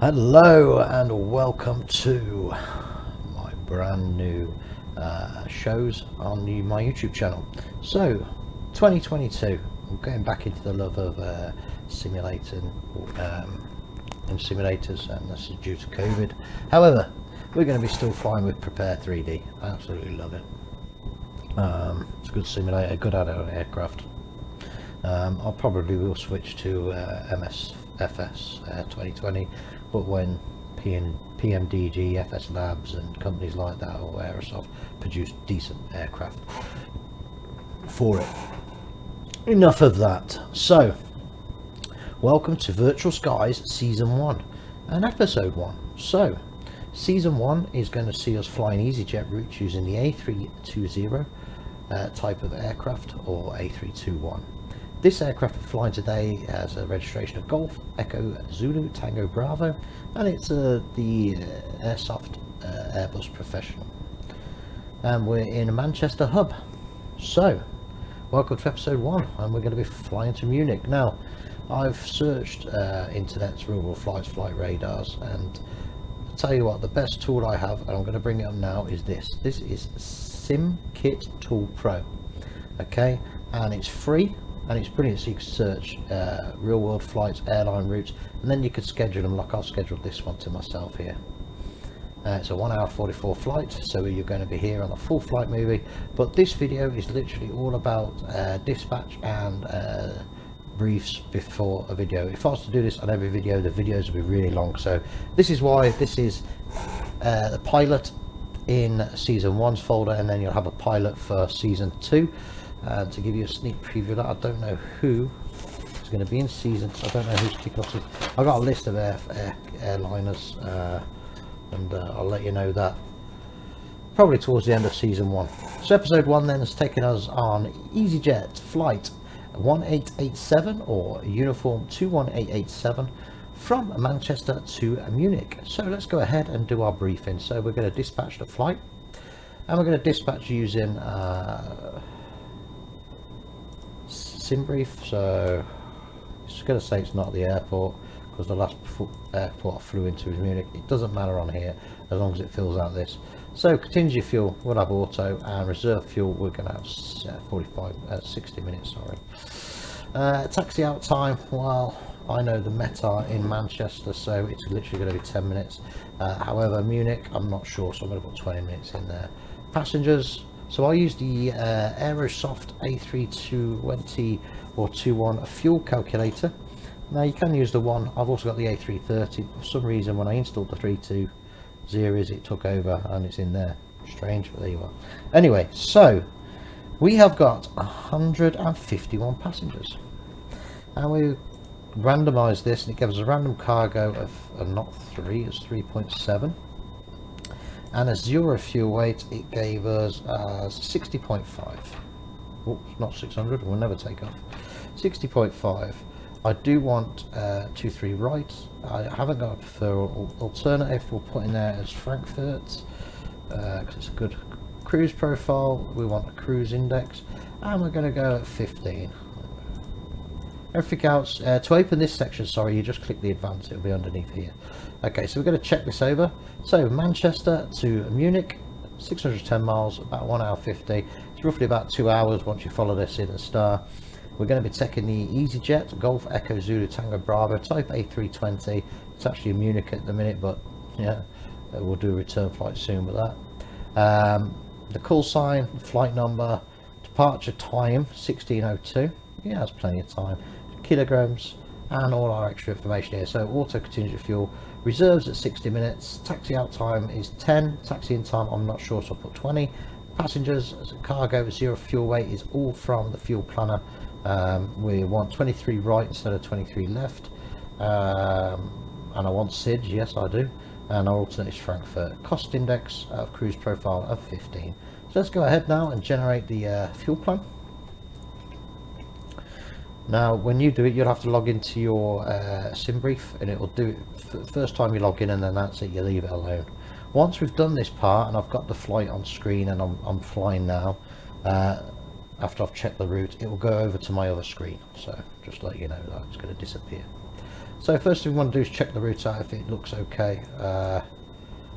Hello and welcome to my brand new shows on my YouTube channel. So 2022, I'm going back into the love of simulating and simulators, and this is due to COVID. However, we're going to be still flying with Prepare 3D. I absolutely love it. It's a good simulator, good add-on aircraft. I probably will switch to MSFS 2020, but when PMDG, FS Labs and companies like that, or Aerosoft, produce decent aircraft for it. Enough of that. So welcome to Virtual Skies Season 1 and Episode 1. So Season 1 is going to see us flying EasyJet routes using the A320 type of aircraft, or A321. This aircraft we're flying today has a registration of Golf Echo Zulu Tango Bravo, and it's the Airsoft Airbus Professional, and we're in a Manchester hub. So welcome to episode 1, and we're going to be flying to Munich. Now, I've searched internet's real world flights, flight radars, and I'll tell you what, the best tool I have, and I'm going to bring it up now, is this is SimKit Tool Pro. Okay, and it's free. And it's brilliant, so you can search real world flights, airline routes, and then you could schedule them like I've scheduled this one to myself here. It's a 1 hour 44 flight, so you're going to be here on a full flight movie, but this video is literally all about dispatch and briefs before a video. If I was to do this on every video, the videos would be really long, so this is why this is the pilot in season 1's folder, and then you'll have a pilot for season 2. To give you a sneak preview of that, I don't know who is going to be in season. I don't know who's kicking off. I've got a list of airliners, and I'll let you know that probably towards the end of season 1. So episode 1 then has taken us on EasyJet flight 1887, or uniform 21887, from Manchester to Munich. So let's go ahead and do our briefing. So we're going to dispatch the flight, and we're going to dispatch using SimBrief. So it's going to say it's not the airport, because the last airport I flew into was Munich. It doesn't matter on here as long as it fills out this. So contingency fuel we'll have auto, and reserve fuel we're going to have 60 minutes, sorry. Taxi out time, well, I know the Meta in Manchester, so it's literally going to be 10 minutes. However, Munich, I'm not sure, so I'm going to put 20 minutes in there. Passengers, so I use the Aerosoft A320 or 21 fuel calculator. Now you can use the one, I've also got the A330. For some reason when I installed the 32 series it took over and it's in there. Strange, but there you are. Anyway, so we have got 151 passengers, and we randomized this, and it gives us a random cargo of not 3, it's 3.7. and a 0 fuel weight it gave us 60.5. Oh, not 600, we'll never take off. 60.5. I do want 2-3 right. I haven't got a preferred alternative. We'll put in there as Frankfurt, because it's a good cruise profile. We want a cruise index, and we're going to go at 15. Everything else, to open this section, sorry, you just click the advanced, it'll be underneath here. Okay, so we're going to check this over. So Manchester to Munich, 610 miles, about 1 hour 50. It's roughly about 2 hours once you follow this in a star. We're going to be taking the EasyJet Golf Echo Zulu Tango Bravo type A320. It's actually in Munich at the minute, but yeah, we'll do a return flight soon with that. The call sign, flight number, departure time 16:02. Yeah, that's plenty of time. Kilograms, and all our extra information here. So auto contingent fuel, reserves at 60 minutes, taxi out time is 10, taxi in time I'm not sure, so I'll put 20. Passengers, cargo, 0 fuel weight is all from the fuel planner. We want 23 right instead of 23 left, and I want SID, yes I do, and our alternate is Frankfurt. Cost index of cruise profile of 15. So let's go ahead now and generate the fuel plan. Now when you do it, you'll have to log into your SimBrief, and it will do it first time you log in, and then that's it, you leave it alone. Once we've done this part and I've got the flight on screen and I'm flying now, after I've checked the route, it will go over to my other screen, so just let you know that it's going to disappear. So first thing we want to do is check the route out if it looks okay.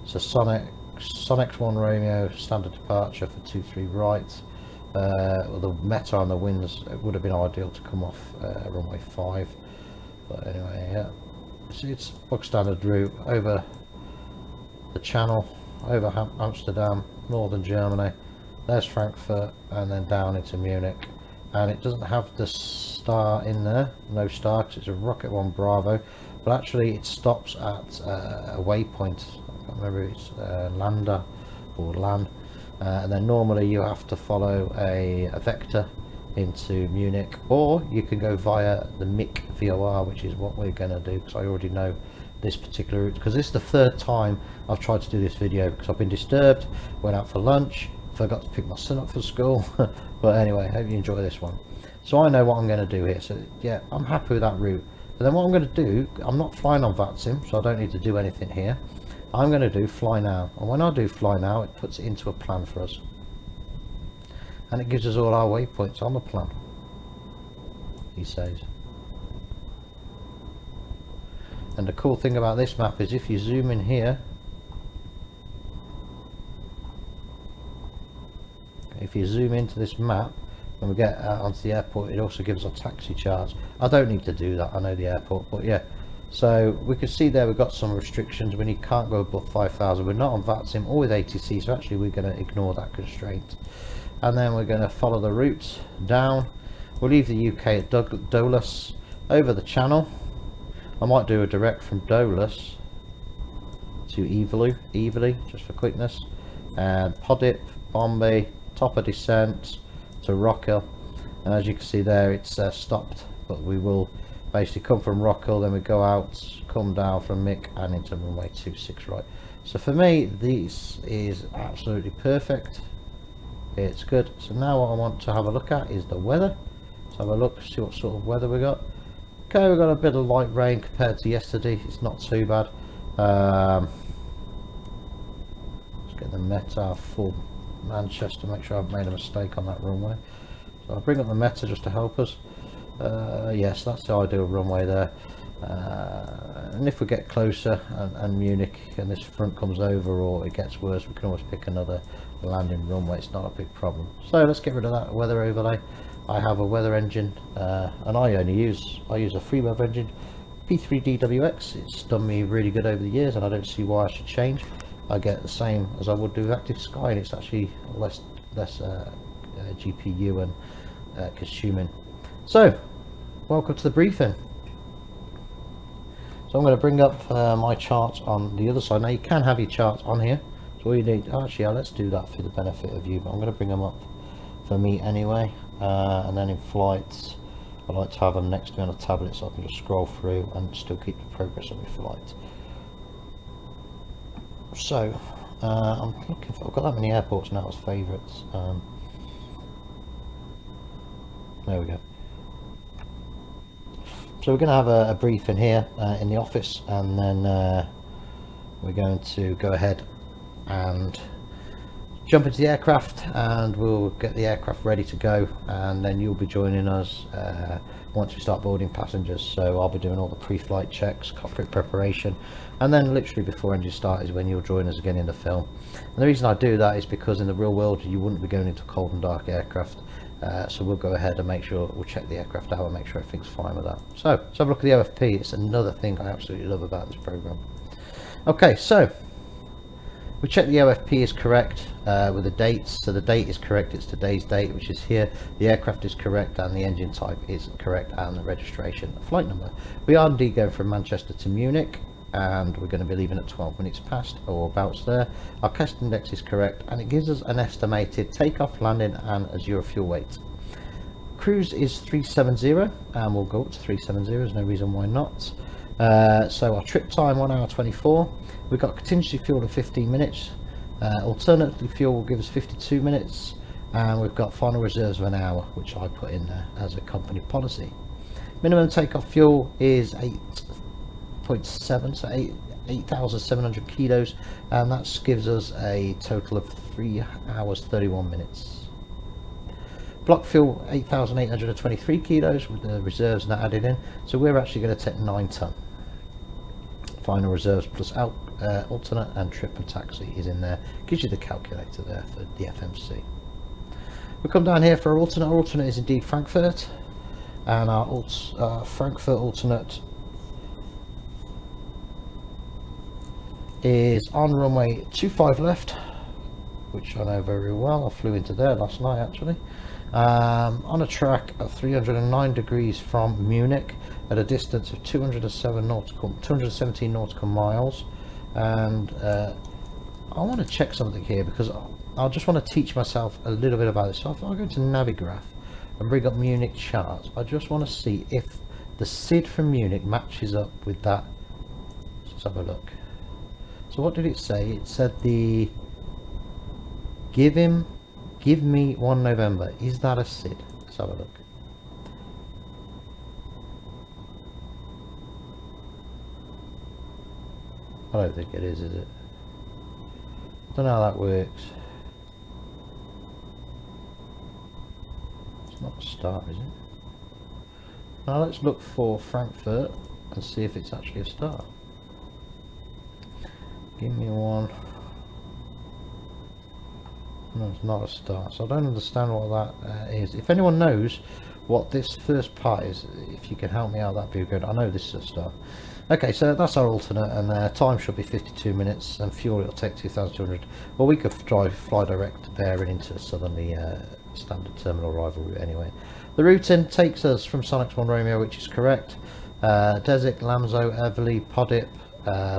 So Sonex 1 Romeo, standard departure for 23 right. Well, the meta on the winds, it would have been ideal to come off runway 5, but anyway, yeah. See, it's bog standard route over the Channel, over Amsterdam, northern Germany. There's Frankfurt, and then down into Munich. And it doesn't have the star in there, no star, because it's a Rocket 1 Bravo, but actually it stops at a waypoint. I can't remember if it's Landa or LAN, and then normally you have to follow a vector into Munich, or you can go via the MIC VOR, which is what we're going to do, because I already know this particular route, because this is the third time I've tried to do this video, because I've been disturbed, went out for lunch, forgot to pick my son up for school. But anyway, hope you enjoy this one. So I know what I'm going to do here, so yeah, I'm happy with that route. But then what I'm going to do, I'm not flying on VATSIM, so I don't need to do anything here. I'm going to do fly now, and when I do fly now, it puts it into a plan for us, and it gives us all our waypoints on the plan, he says. And the cool thing about this map is if you zoom in here, if you zoom into this map, when we get out onto the airport, it also gives a taxi charge. I don't need to do that, I know the airport, but yeah. So we can see there we've got some restrictions when you can't go above 5,000. We're not on VATSIM or with ATC, so actually we're going to ignore that constraint. And then we're going to follow the route down. We'll leave the UK at Dulles, over the Channel. I might do a direct from Dulles to EVY, just for quickness, and Podip, Bombay, top of descent to Rockhill, and as you can see there, it's stopped, but we will basically come from Rockhill, then we go out, come down from Mick and into runway 26 right. So for me, this is absolutely perfect. It's good. So now what I want to have a look at is the weather. Let's have a look, see what sort of weather we got. Okay, we've got a bit of light rain compared to yesterday. It's not too bad. Let's get the Meta full Manchester, make sure I've made a mistake on that runway. So I'll bring up the Meta just to help us. Yes, that's the ideal runway there. And if we get closer and Munich and this front comes over or it gets worse, we can always pick another landing runway. It's not a big problem. So let's get rid of that weather overlay. I have a weather engine, and I use a free weather engine, P3DWX. It's done me really good over the years, and I don't see why I should change. I get the same as I would do with Active Sky, and it's actually less GPU and consuming. So, welcome to the briefing. So I'm going to bring up my charts on the other side. Now you can have your charts on here. So all you need, actually, yeah, let's do that for the benefit of you. But I'm going to bring them up for me anyway. And then in flights, I like to have them next to me on a tablet so I can just scroll through and still keep the progress of my flight. So I'm looking for, I've got that many airports now as favourites. There we go. So we're going to have a briefing here in the office, and then we're going to go ahead and jump into the aircraft, and we'll get the aircraft ready to go, and then you'll be joining us once we start boarding passengers. So I'll be doing all the pre-flight checks, cockpit preparation, and then literally before engine start is when you'll join us again in the film. And the reason I do that is because in the real world you wouldn't be going into a cold and dark aircraft. So we'll go ahead and make sure, we'll check the aircraft out and make sure everything's fine with that. So let's have a look at the OFP. It's another thing I absolutely love about this program. Okay, so we check the OFP is correct with the dates. So the date is correct, it's today's date, which is here. The aircraft is correct, and the engine type is correct, and the registration, the flight number. We are indeed going from Manchester to Munich, and we're going to be leaving at 12 minutes past or abouts there. Our cost index is correct, and it gives us an estimated takeoff, landing and Azure fuel weight. Cruise is 370, and we'll go up to 370. There's no reason why not. So our trip time 1 hour 24. We've got contingency fuel of 15 minutes. Alternatively fuel will give us 52 minutes, and we've got final reserves of an hour, which I put in there as a company policy. Minimum takeoff fuel is 8.7, so 8,700 kilos, and that gives us a total of 3 hours 31 minutes. Block fuel 8,823 kilos with the reserves not added in, so we're actually going to take 9 ton. final reserves plus alternate and trip and taxi is in there. Gives you the calculator there for the FMC. We come down here for our alternate. Our alternate is indeed Frankfurt, and our Frankfurt alternate is on runway 25 left, which I know very well. I flew into there last night actually, on a track of 309 degrees from Munich at a distance of 217 nautical miles. And I want to check something here because I just want to teach myself a little bit about this. So if I go to Navigraph and bring up Munich charts, I just want to see if the SID from Munich matches up with that. Let's have a look. So what did it say? It said the give me 1 November. Is that a SID? Let's have a look. I don't think it is it? Don't know how that works. It's not a star, is it? Now let's look for Frankfurt and see if it's actually a star. Give me one. No, it's not a star. So I don't understand what that is. If anyone knows what this first part is, if you can help me out, that'd be good. I know this is a star. Okay, so that's our alternate, and time should be 52 minutes, and fuel it'll take 2,200. Well, we could fly direct there and into southerly standard terminal arrival route anyway. The routing takes us from Sonics 1 Romeo, which is correct. Desik, Lamzo, Everly, Podip,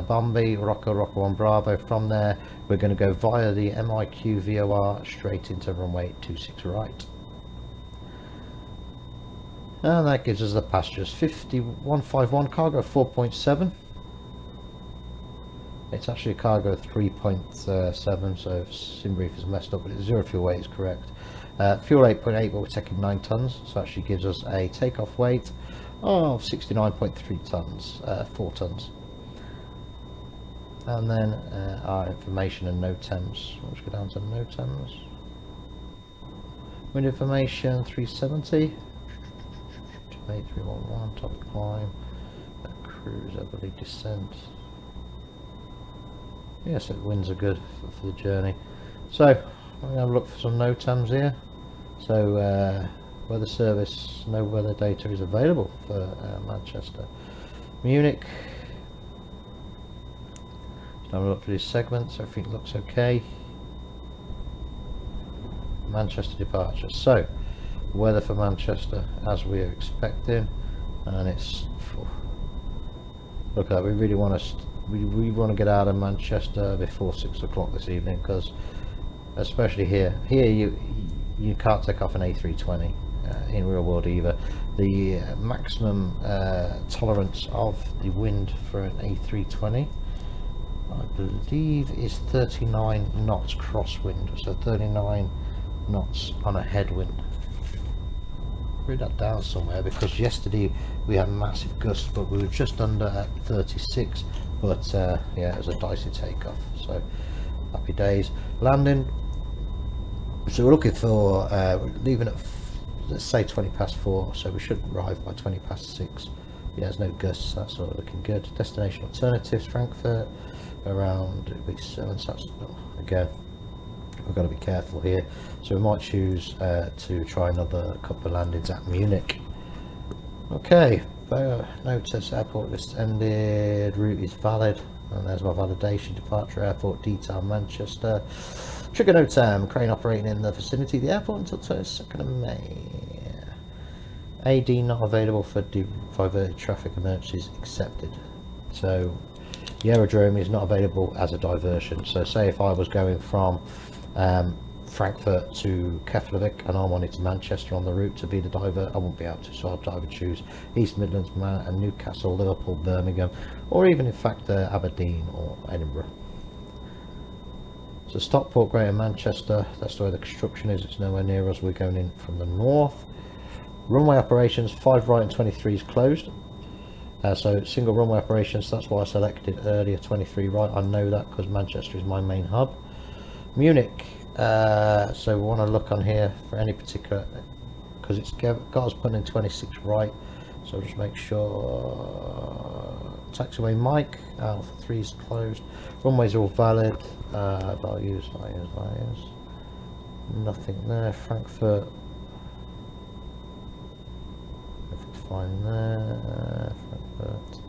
Bombi, Rocco 1 Bravo. From there we're going to go via the MIQ VOR straight into runway 26 right, and that gives us the passengers 5151 cargo 4.7. it's actually a cargo 3.7, so SimBrief is messed up, but it's 0 fuel weight is correct. Fuel 8.8, but we're taking 9 tons, so actually gives us a takeoff weight of 69.3 tons, 4 tons. And then our information and NOTAMs. Let's go down to NOTAMs. Wind information 370. 8311, top climb. Cruise, I believe, descent. Yes, winds are good for the journey. So I'm going to have a look for some NOTAMs here. So weather service, no weather data is available for Manchester. Munich. Have a look for these segments, everything looks okay. Manchester departure. So weather for Manchester as we are expecting, and it's look at that. We really want to we want to get out of Manchester before 6 o'clock this evening, because especially here you can't take off an A320 in real world either. The maximum tolerance of the wind for an A320, I believe, is 39 knots crosswind, so 39 knots on a headwind. Read that down somewhere, because yesterday we had massive gusts, but we were just under at 36. But yeah, it was a dicey takeoff, so happy days. Landing, so we're looking for we're leaving at, let's say, 20 past 4, so we should arrive by 20 past 6. Yeah, there's no gusts, that's all looking good. Destination alternatives, Frankfurt around 7, so that's, again, we've got to be careful here, so we might choose to try another couple of landings at Munich. Okay, notice airport list ended, route is valid, and there's my validation. Departure airport detail Manchester. Trigger NOTAM, crane operating in the vicinity of the airport until 22nd of May. AD not available for diverted traffic emergencies accepted. So the aerodrome is not available as a diversion. So say if I was going from Frankfurt to Keflavik and I wanted to Manchester on the route to be the diver, I won't be able to, so I'd either choose East Midlands, and Newcastle, Liverpool, Birmingham, or even in fact Aberdeen or Edinburgh. So Stockport, Greater Manchester, that's the way the construction is, it's nowhere near us, we're going in from the north. Runway operations, 5 right and 23 is closed. So single runway operations, that's why I selected earlier 23 right. I know that because Manchester is my main hub. Munich, so we want to look on here for any particular, because it's got us putting in 26 right, so just make sure taxiway Mike, Alpha 3 is closed, runways are all valid, values, nothing there. Frankfurt, everything's fine there. Frankfurt.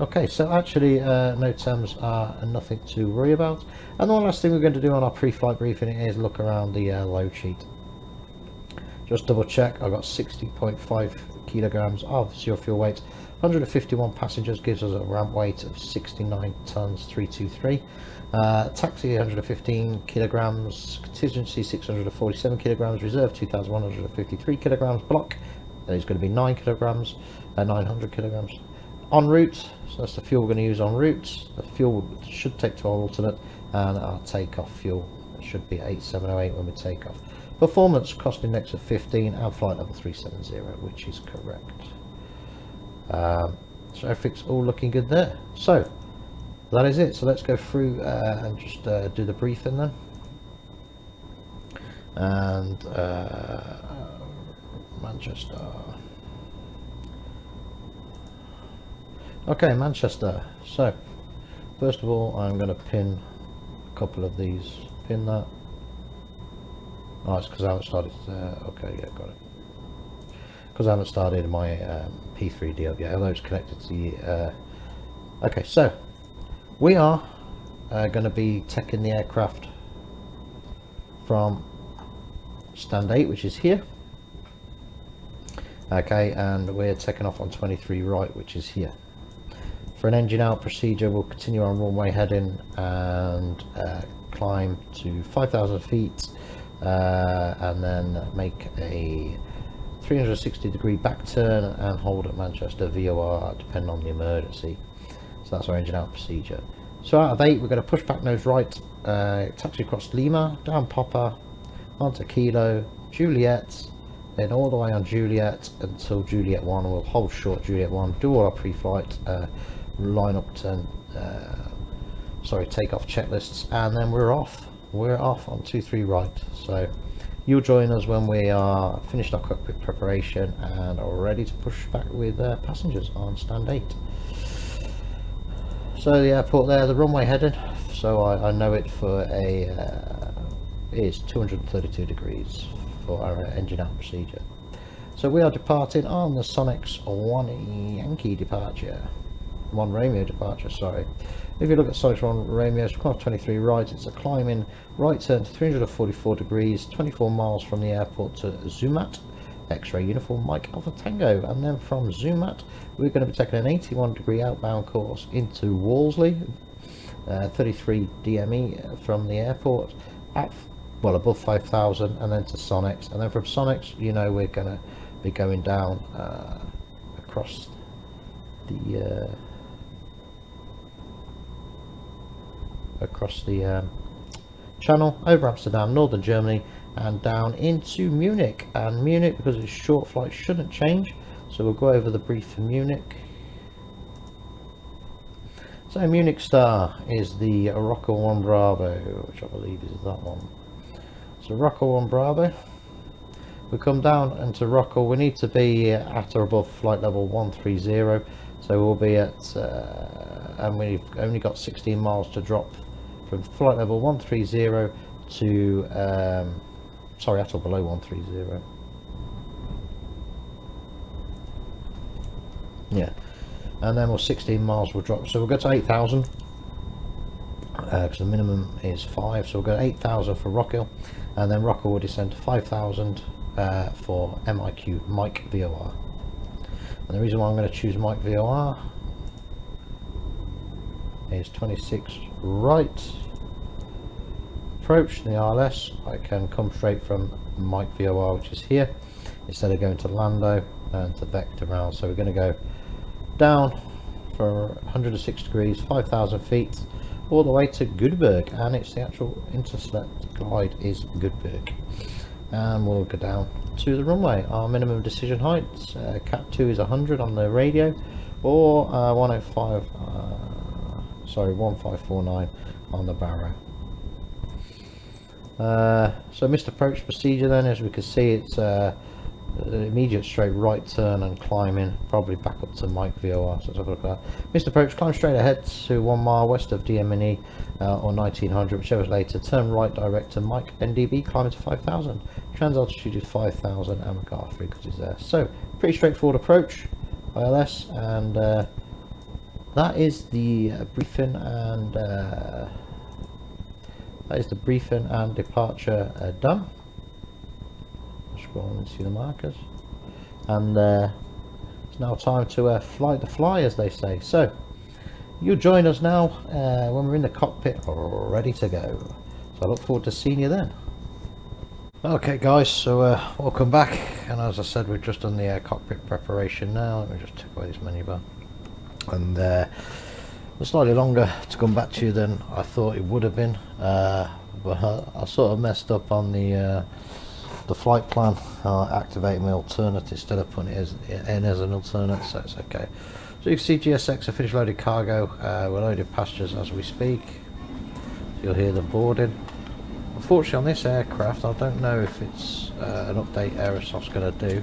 Okay, so actually no terms are nothing to worry about. And the one last thing we're going to do on our pre-flight briefing is look around the load sheet. Just double check, I've got 60.5 kilograms of zero fuel weight, 151 passengers gives us a ramp weight of 69 tons 323. Taxi 115 kilograms, contingency 647 kilograms, reserve 2153 kilograms, block that is going to be 9 kilograms, 900 kilograms. En route, so that's the fuel we're going to use en route. The fuel should take to our alternate, and our takeoff fuel should be 8708 when we take off. Performance cost index of 15 and flight level 370, which is correct. So everything's all looking good there. So that is it. So let's go through and just do the briefing then. And Manchester. Okay, Manchester. So first of all, I'm going to pin a couple of these. Pin that. Oh, it's because I haven't started. Okay, yeah, got it. Because I haven't started my P3 deal yet, although it's connected to the. Okay, so we are going to be taking the aircraft from stand 8, which is here. Okay, and we're taking off on 23 right, which is here. For an engine out procedure, we'll continue on runway heading and climb to 5,000 feet and then make a 360-degree back turn and hold at Manchester VOR depending on the emergency. So that's our engine out procedure. So out of 8, we're going to push back nose right, taxi across Lima, down Papa, onto Kilo, Juliet, then all the way on Juliet until Juliet 1. We'll hold short Juliet 1, do all our pre-flight line up turn, takeoff checklists, and then we're off. We're off on 23 right. So you'll join us when we are finished our cockpit preparation and are ready to push back with passengers on stand 8. So the airport there, the runway heading, so I know it for a is 232 degrees for our engine out procedure. So we are departing on the Sonex 1 Yankee departure, 1 Romeo departure, sorry. If you look at Sonex 1 Romeo, it's 23 right, it's a climbing right turn to 344 degrees, 24 miles from the airport to Zermatt, X-ray uniform Mike Alpha Tango, and then from Zermatt we're going to be taking an 81 degree outbound course into Wolseley, 33 DME from the airport at well above 5,000, and then to Sonex, and then from Sonex, you know, we're going to be going down across the channel over Amsterdam, northern Germany, and down into Munich. And Munich, because it's short flight, shouldn't change, so we'll go over the brief for Munich. So Munich Star is the Rocco 1 Bravo, which I believe is that one. So Rocco 1 Bravo, we come down into Rocco, we need to be at or above flight level 130, so we'll be at and we've only got 16 miles to drop from flight level 130 to sorry, at or below 130. Yeah, and then we'll 16 miles will drop, so we'll go to 8,000 because the minimum is 5, so we'll go 8,000 for Rockhill, and then Rockhill will descend to 5,000 for MIQ Mike VOR. And the reason why I'm going to choose Mike VOR is 26 right approach, the RLS. I can come straight from Mike VOR, which is here, instead of going to Lando and to vector round. So we're going to go down for 106 degrees, 5,000 feet, all the way to Goodberg, and it's the actual intercept glide is Goodberg. And we'll go down to the runway. Our minimum decision height, Cat 2 is 100 on the radio, or 1549 on the barrow. So missed approach procedure then, as we can see, it's immediate straight right turn and climbing, probably back up to Mike VOR. So let's have a look at that. Missed approach, climb straight ahead to 1 mile west of DME or 1900, whichever is later. Turn right direct to Mike NDB, climbing to 5000. Trans altitude is 5000 and McGrath frequency is there. So pretty straightforward approach, ILS, and that is the briefing and departure done. Scroll and see the markers, and it's now time to fly the fly, as they say. So you'll join us now when we're in the cockpit ready to go, so I look forward to seeing you then. Okay guys, so welcome back, and as I said, we've just done the cockpit preparation now. Let me just take away this menu bar, and it's slightly longer to come back to you than I thought it would have been, but I sort of messed up on the flight plan, activating my alternate instead of putting it in as an alternate, so it's okay. So you can see GSX have finished loaded cargo. We're loading passengers as we speak, so you'll hear them boarding. Unfortunately on this aircraft, I don't know if it's an update Aerosoft's going to do.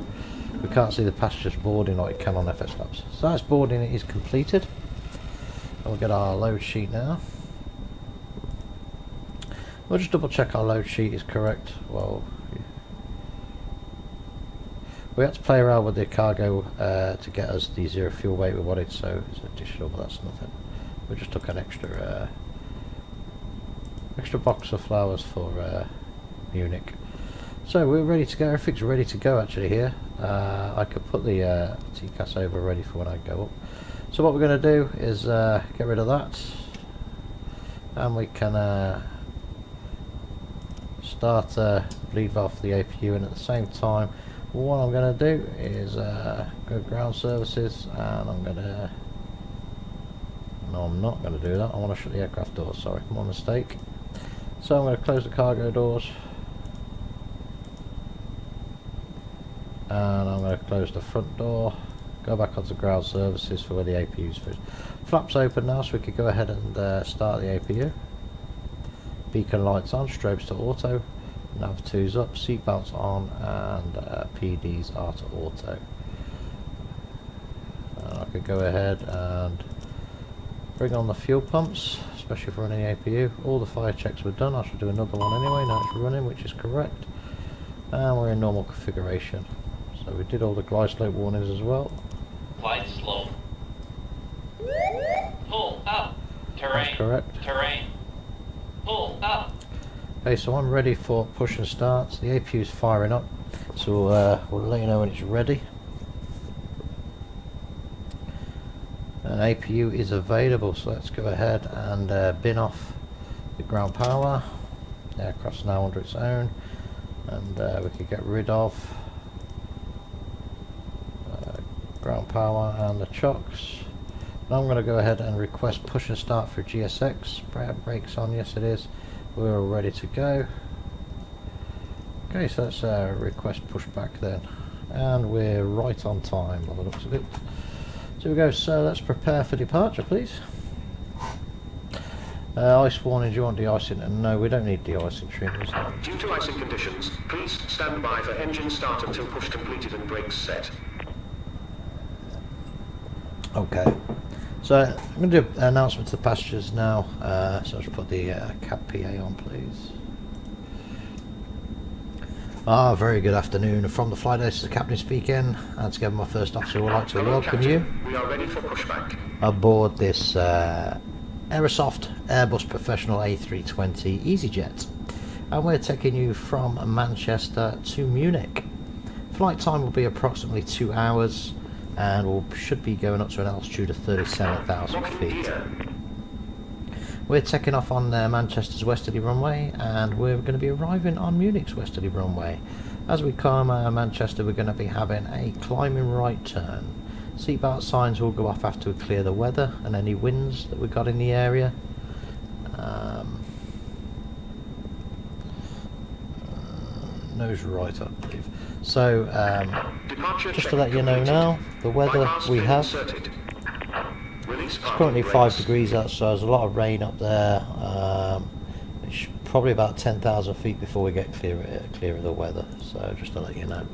We can't see the passengers boarding like you can on FS Labs. So that's boarding is completed. We'll get our load sheet now. We'll just double check our load sheet is correct. Well, we had to play around with the cargo to get us the 0 fuel weight we wanted, so it's additional, but that's nothing. We just took an extra box of flowers for Munich. So we're ready to go. Everything's ready to go actually here. I could put the TCAS over ready for when I go up. So what we're going to do is get rid of that, and we can start bleed off the APU, and at the same time what I'm going to do is go ground services, and I'm going to, no, I'm not going to do that. I want to shut the aircraft doors, sorry, my mistake. So I'm going to close the cargo doors, and I'm going to close the front door, go back onto ground services for where the APU's finished. Flaps open now, so we could go ahead and start the APU. Beacon lights on, strobes to auto. Nav 2's up, seatbelts on, and PDs are to auto. And I could go ahead and bring on the fuel pumps, especially for running the APU. All the fire checks were done. I should do another one anyway. Now it's running, which is correct. And we're in normal configuration. So we did all the glide slope warnings as well. Glide slope. Pull up. Terrain. That's correct. Terrain. Pull up. Okay, so I'm ready for push and start. The APU is firing up, so we'll let you know when it's ready. And APU is available, so let's go ahead and bin off the ground power. The aircraft's now under its own, and we could get rid of ground power and the chocks. Now I'm going to go ahead and request push and start for GSX. Brakes on, yes it is. We're all ready to go. Okay, so let's request pushback then, and we're right on time by the looks of it. So we go. So let's prepare for departure, please. Ice warning. Do you want de-icing? No, we don't need de-icing trimmers. Due to icing conditions, please stand by for engine start until push completed and brakes set. Okay. So I'm going to do an announcement to the passengers now. So let's put the cab PA on, please. Very good afternoon from the flight deck. This is the captain speaking, and together my first officer would like to welcome you. We are ready for pushback Aboard this Aerosoft Airbus Professional A320 EasyJet, and we're taking you from Manchester to Munich. Flight time will be approximately 2 hours, and we should be going up to an altitude of 37,000 feet. We're taking off on Manchester's westerly runway, and we're going to be arriving on Munich's westerly runway. As we climb Manchester, we're going to be having a climbing right turn. Seatbelt signs will go off after we clear the weather and any winds that we got in the area. Nose right, I believe. So just to let you know now, the weather we have, it's currently 5 degrees outside. There's a lot of rain up there. It's probably about 10,000 feet before we get clear of the weather, so just to let you know.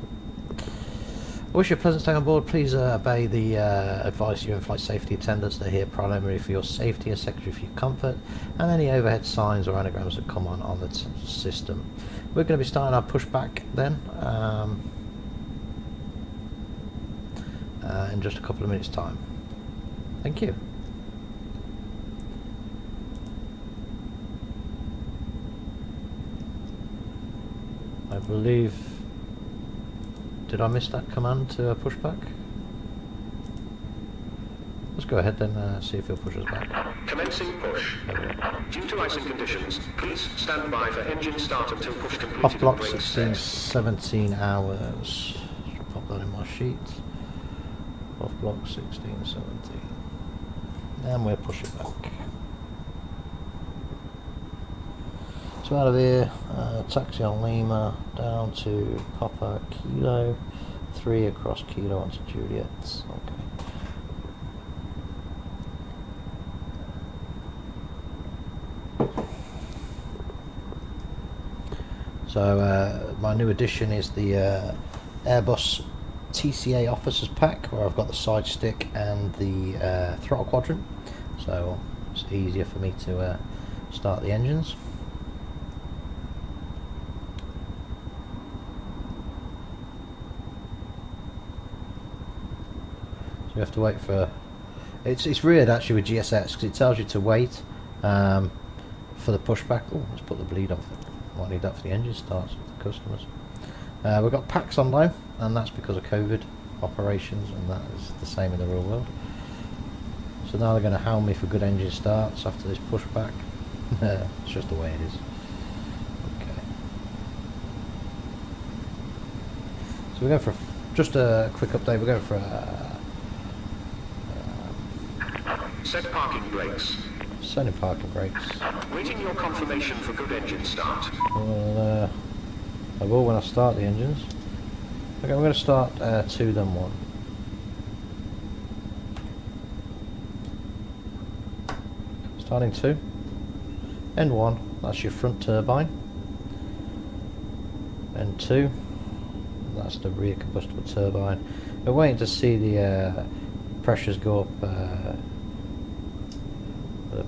I wish you a pleasant stay on board. Please obey the advice of your in-flight safety attendants. They're here primarily for your safety and secondary for your comfort, and any overhead signs or anagrams that come on the system. We're going to be starting our pushback then in just a couple of minutes' time. Thank you. I believe... Did I miss that command to push back? Let's go ahead then, see if he'll push us back. Commencing push. Due to icing conditions, please stand by for engine start until push completed. Off block and brake 16, set. 17 hours. Pop that in my sheet. Off block 16, 17. And we'll push it back. So out of here, taxi on Lima, down to Papa Kilo, 3 across Kilo onto Juliet. Okay. So my new addition is the Airbus TCA Officers Pack, where I've got the side stick and the throttle quadrant, so it's easier for me to start the engines. So you have to wait for... It's weird actually with GSX, because it tells you to wait for the pushback. Oh, let's put the bleed on. Might need that for the engine starts with the customers. We've got packs on low, and that's because of COVID operations, and that is the same in the real world. So now they're going to hound me for good engine starts after this pushback. It's just the way it is. Okay. So we're going for just a quick update. We're going for Set parking brakes. setting parking brakes. Waiting your confirmation for good engine start. Well, I will when I start the engines. Okay, we're going to start 2 then 1. Starting 2. End 1, that's your front turbine. End 2, that's the rear combustible turbine. We're waiting to see the pressures go up, the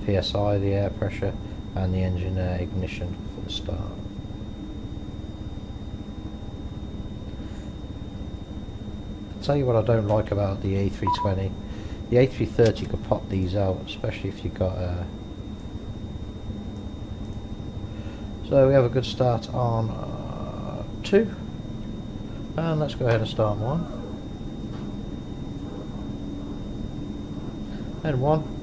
PSI, the air pressure, and the engine ignition for the start. I'll tell you what I don't like about the A320. The A330 could pop these out, especially if you've got a... So we have a good start on 2, and let's go ahead and start 1. And 1.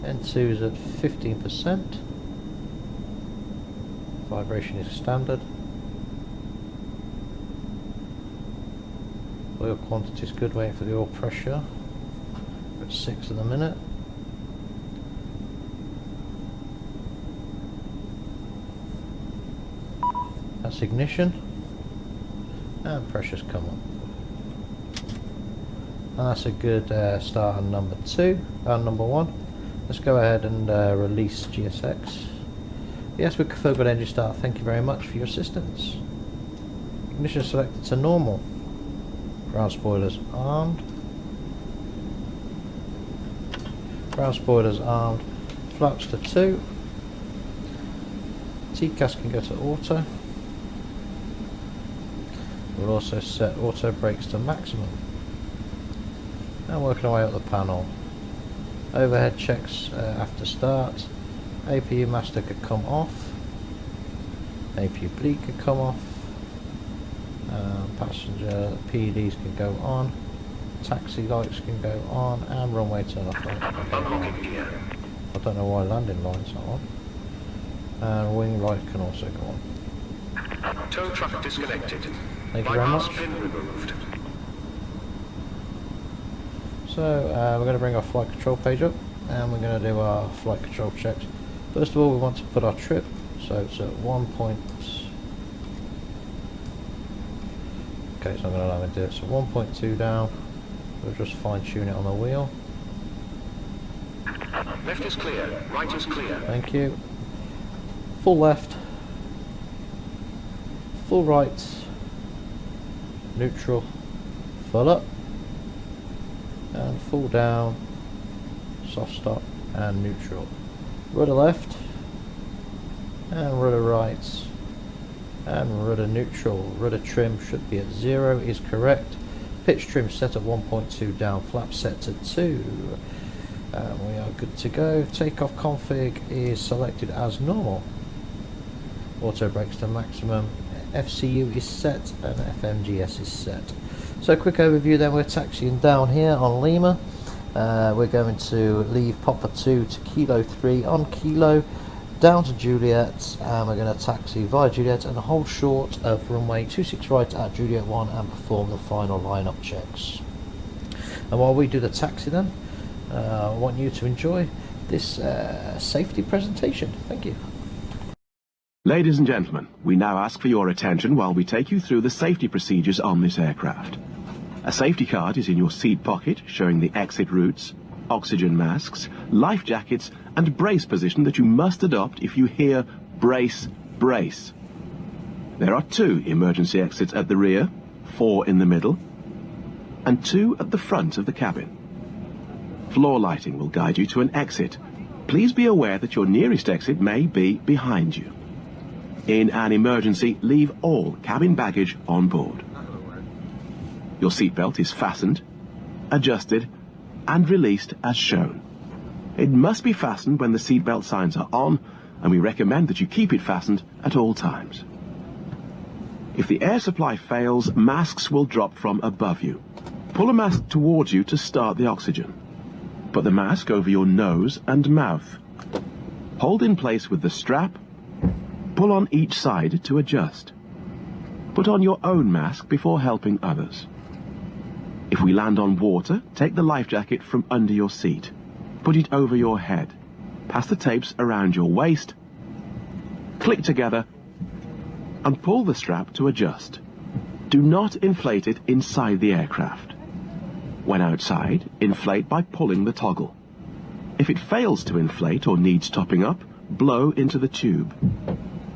And 2 is at 15%. Vibration is standard. Oil quantity is good, waiting for the oil pressure. We're at 6 at the minute. That's ignition. And pressure's come up. And that's a good start on number 2, and number 1. Let's go ahead and release GSX. Yes, we confirmed good engine start. Thank you very much for your assistance. Ignition selected to normal. Ground spoilers armed. Ground spoilers armed. Flaps to 2. TCAS can go to auto. We'll also set auto brakes to maximum. Now working our way up the panel. Overhead checks after start. APU master could come off. APU bleed could come off. Passenger PEDs can go on. Taxi lights can go on, and runway turn off lights can go on. Unlocking gear. I don't know why landing lights are on. And wing light can also go on. Tow truck disconnected. Thank you very Bypass much. pin removed. So we're going to bring our flight control page up, and we're going to do our flight control checks. First of all, we want to put our trip, so it's at 1 point. Okay, it's not going to allow me to do it. So 1.2 down. We'll just fine tune it on the wheel. Left is clear. Right is clear. Thank you. Full left. Full right. neutral, full up, and full down, soft stop, and neutral. Rudder left, and rudder right, and rudder neutral. Rudder trim should be at 0, is correct. Pitch trim set at 1.2 down, flap set to 2. We are good to go. Takeoff config is selected as normal. Auto brakes to maximum. FCU is set and FMGS is set. So quick overview then, we're taxiing down here on Lima. We're going to leave Papa 2 to Kilo 3 on Kilo, down to Juliet, and we're going to taxi via Juliet and hold short of runway 26 right at Juliet 1 and perform the final lineup checks. And while we do the taxi then, I want you to enjoy this safety presentation. Thank you. Ladies and gentlemen, we now ask for your attention while we take you through the safety procedures on this aircraft. A safety card is in your seat pocket showing the exit routes, oxygen masks, life jackets and brace position that you must adopt if you hear brace, brace. There are 2 emergency exits at the rear, 4 in the middle, and 2 at the front of the cabin. Floor lighting will guide you to an exit. Please be aware that your nearest exit may be behind you. In an emergency, leave all cabin baggage on board. Your seatbelt is fastened, adjusted, and released as shown. It must be fastened when the seatbelt signs are on, and we recommend that you keep it fastened at all times. If the air supply fails, masks will drop from above you. Pull a mask towards you to start the oxygen. Put the mask over your nose and mouth. Hold in place with the strap. Pull on each side to adjust. Put on your own mask before helping others. If we land on water, take the life jacket from under your seat. Put it over your head. Pass the tapes around your waist. Click together and pull the strap to adjust. Do not inflate it inside the aircraft. When outside, inflate by pulling the toggle. If it fails to inflate or needs topping up, blow into the tube.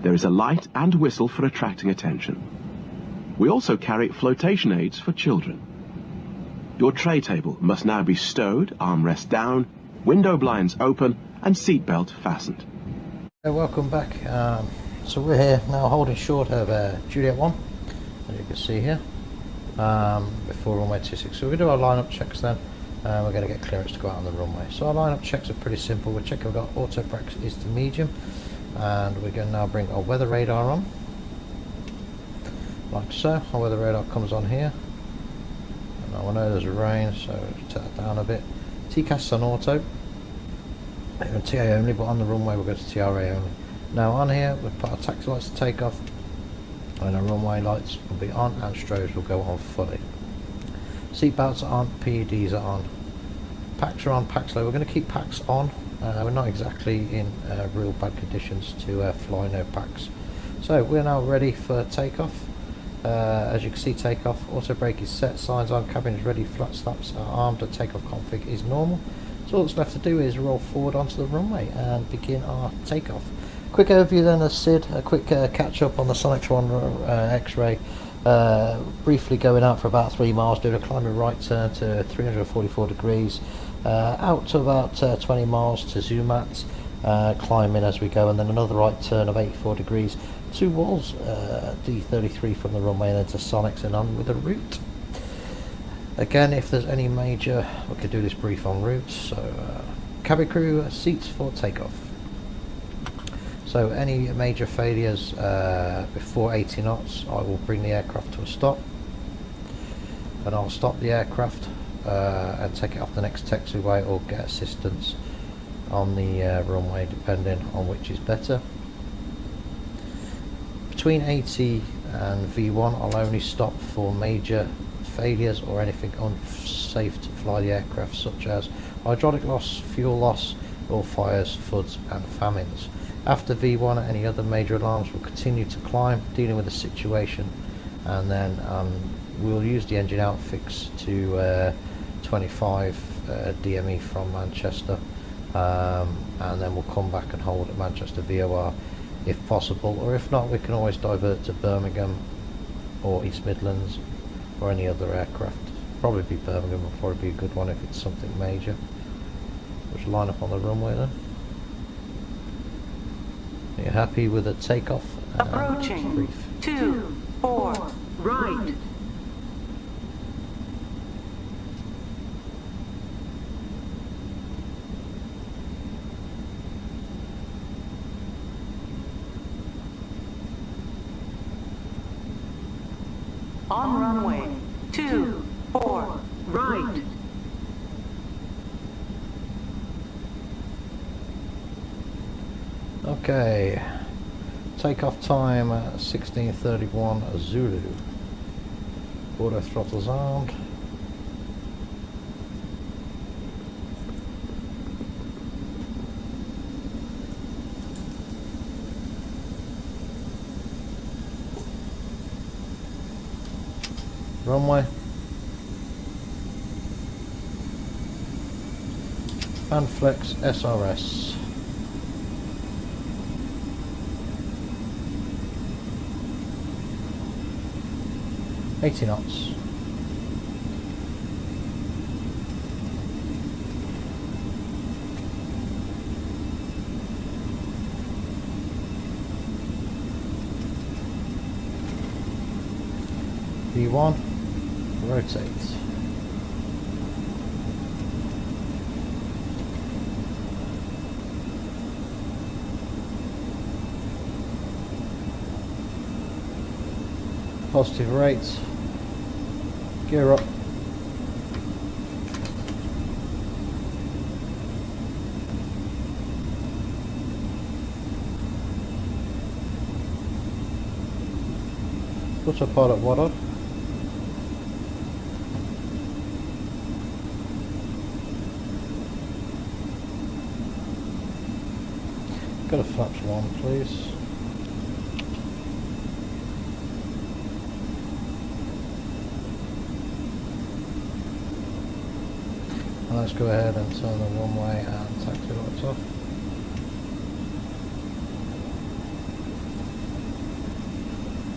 There is a light and whistle for attracting attention. We also carry flotation aids for children. Your tray table must now be stowed, armrest down, window blinds open, and seatbelt fastened. Welcome back. So we're here now holding short of Juliet 1, as you can see here, before runway 26. So we do our lineup checks then. We're going to get clearance to go out on the runway. So our lineup checks are pretty simple. We're checking we've got auto brakes is to medium, and we're going to now bring our weather radar on, like so. Our weather radar comes on here. And now I know there's rain, so take that down a bit. TCAS on auto, even TA only, but on the runway we'll go to TRA only. Now on here we've put our taxi lights to take off, and our runway lights will be on and strobes will go on fully. Seat belts are on, PEDs are on. Packs are on, packs low. We're going to keep packs on. We're not exactly in real bad conditions to fly no packs. So we're now ready for takeoff. As you can see, takeoff, auto brake is set, signs on, cabin is ready, flat slaps are armed, and takeoff config is normal. So all that's left to do is roll forward onto the runway and begin our takeoff. Quick overview then of SID, a quick catch up on the Sonic 1 X-ray. Briefly going out for about 3 miles, doing a climbing right turn to 344 degrees, out to about 20 miles to Zermatt, climbing as we go, and then another right turn of 84 degrees, 2 walls, D33 from the runway, and then to Sonics and on with the route. Again, if there's any major, we could do this brief on routes. So cabin crew seats for takeoff. So any major failures before 80 knots, I will bring the aircraft to a stop, and I'll stop the aircraft and take it off the next taxiway or get assistance on the runway, depending on which is better. Between 80 and V1, I'll only stop for major failures or anything unsafe to fly the aircraft, such as hydraulic loss, fuel loss, or fires, floods and famines. After V1, any other major alarms will continue to climb, dealing with the situation, and then we'll use the engine outfix to 25 DME from Manchester, and then we'll come back and hold at Manchester VOR if possible, or if not we can always divert to Birmingham or East Midlands or any other aircraft. Probably be Birmingham, would probably be a good one if it's something major. Let's line up on the runway then. Are you happy with the takeoff? Approaching. Brief. 24, right. On runway 24, right. Okay, takeoff time at 16:31 Zulu. Auto throttles armed. Runway. And flex SRS. $80 knots. E01, rotate. Positive rates. Gear up. Put a pilot water. Got a flaps 1, please. And let's go ahead and turn the runway and taxi lights off.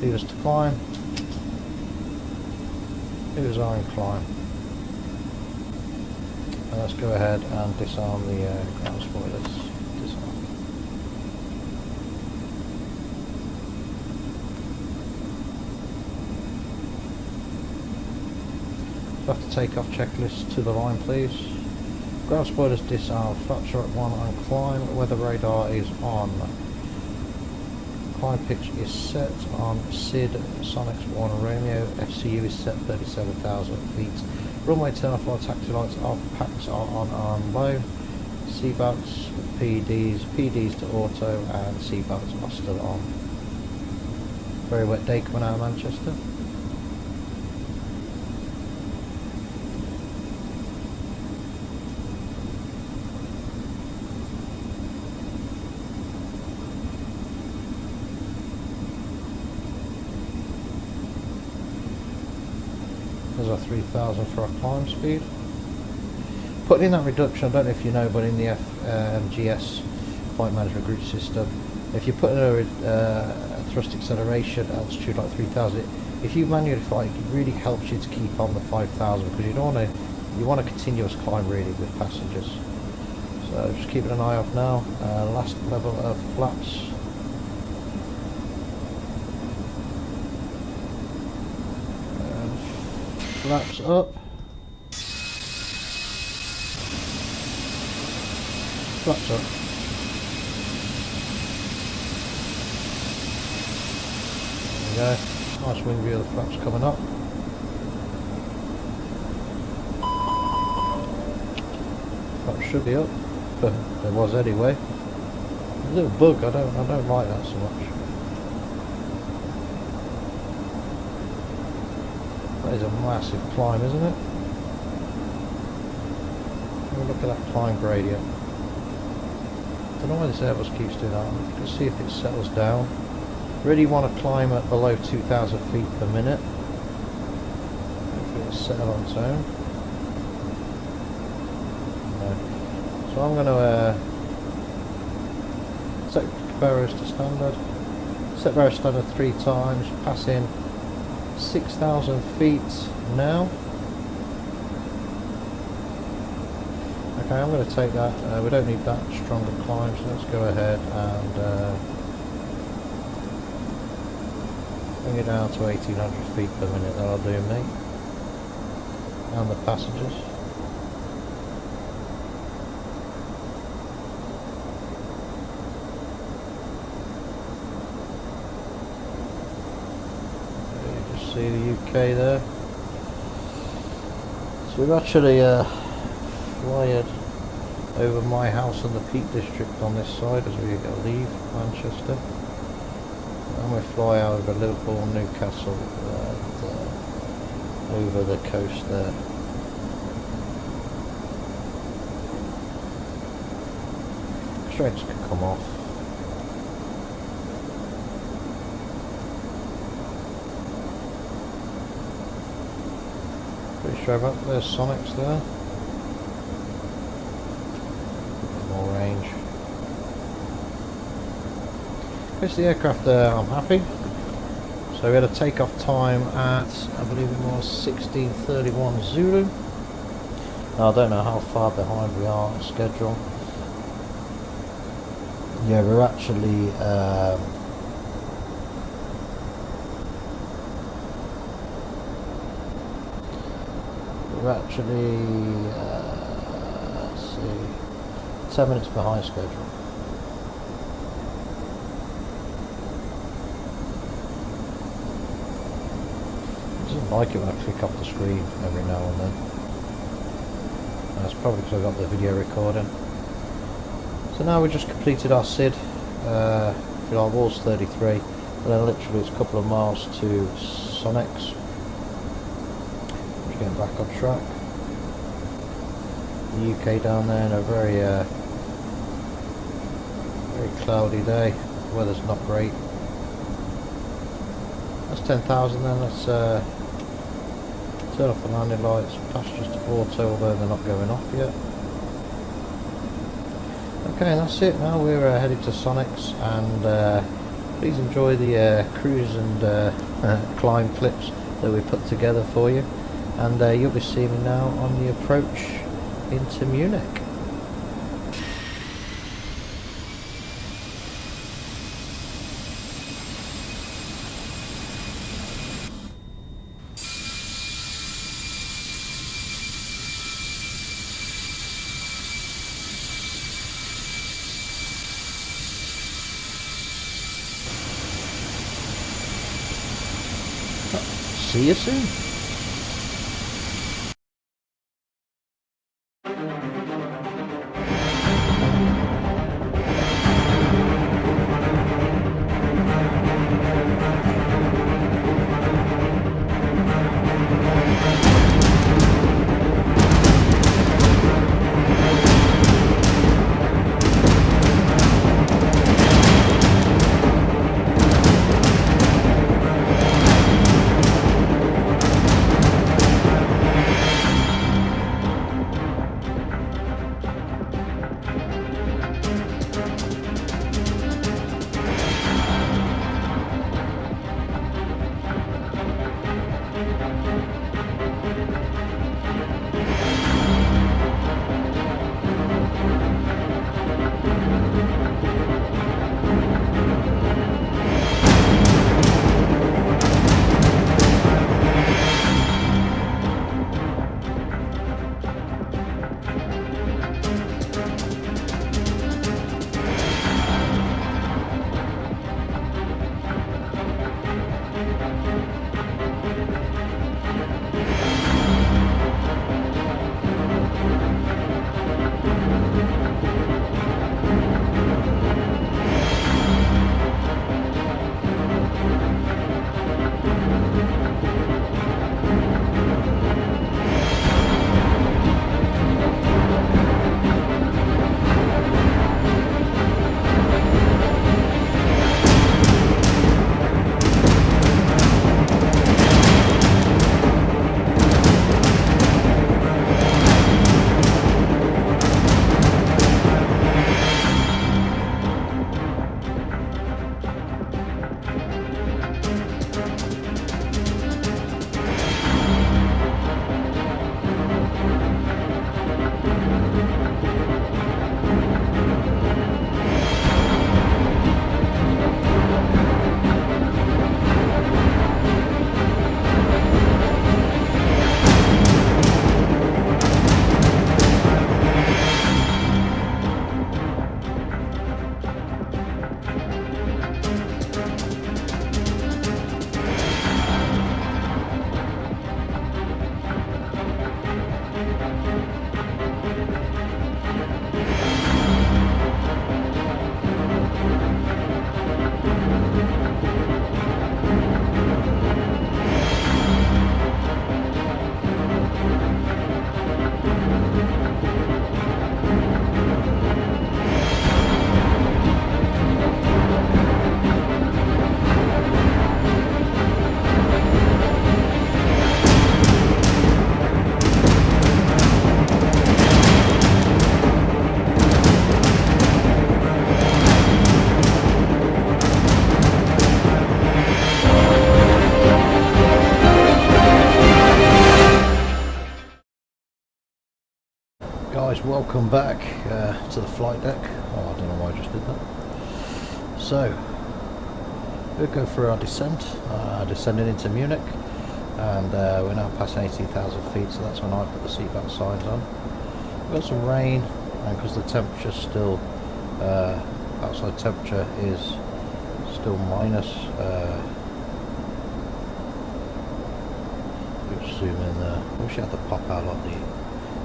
Levers to climb. Levers are in climb. And let's go ahead and disarm the ground spoilers. Disarm. After takeoff checklist to the line, please. Ground spoilers disarmed, flaps are at 1 on climb, weather radar is on. Climb pitch is set on SID, Sonics 1 Romeo, FCU is set 37,000 feet. Runway turn off while taxi lights off, packs are on and low. Seatbelts, PDs to auto, and seatbelts are still on. Very wet day coming out of Manchester. There's our 3,000 for our climb speed. Putting in that reduction, I don't know if you know, but in the FGS flight management group system, if you put in a thrust acceleration altitude like 3,000, if you manually fly, it really helps you to keep on the 5,000 because you want a continuous climb really with passengers. So just keeping an eye off now. Last level of flaps. Flaps up. Flaps up. There we go. Nice wing view of the flaps coming up. Flaps should be up, but there was anyway. A little bug. I don't like that so much. That is a massive climb, isn't it? Have a look at that climb gradient. Don't know why this Airbus keeps doing that. Let's see if it settles down. Really want to climb at below 2,000 feet per minute. Hopefully it'll settle on its own. No. So I'm going to set barriers to standard. Set barriers to standard 3 times. Pass in 6,000 feet now. Okay, I'm going to take that. We don't need that stronger climb, so let's go ahead and bring it down to 1,800 feet per minute. That'll do me and the passengers. See the UK there. So we've actually flyed over my house in the Peak District on this side as we leave Manchester, and we fly over Liverpool, Newcastle, and over the coast there. Constraints can come off. Pretty sure about there's Sonics there. More range. Here's the aircraft there, I'm happy. So we had a takeoff time at, I believe it was 16:31 Zulu. Now I don't know how far behind we are on schedule. Yeah, we're actually let's see, 10 minutes behind schedule. It doesn't like it when I click off the screen every now and then. That's probably because I've got the video recording. So now we just completed our SID, if you like, Walls 33, and then literally it's a couple of miles to Sonics. Getting back on track. The UK down there in a very very cloudy day. The weather's not great. That's 10,000 then. Let's turn off the landing lights, passengers to auto, although they're not going off yet. Okay, that's it. Now we're headed to Sonics, and please enjoy the cruise and climb clips that we put together for you. And you'll be seeing me now on the approach into Munich. See you soon. welcome back to the flight deck. Oh, I don't know why I just did that. So, we'll go through our descent, descending into Munich, and we're now passing 18,000 feet, so that's when I put the seatbelt signs on. We've got some rain, and because the temperature's still, outside temperature is still minus, we'll zoom in there. I wish I had to pop out like the,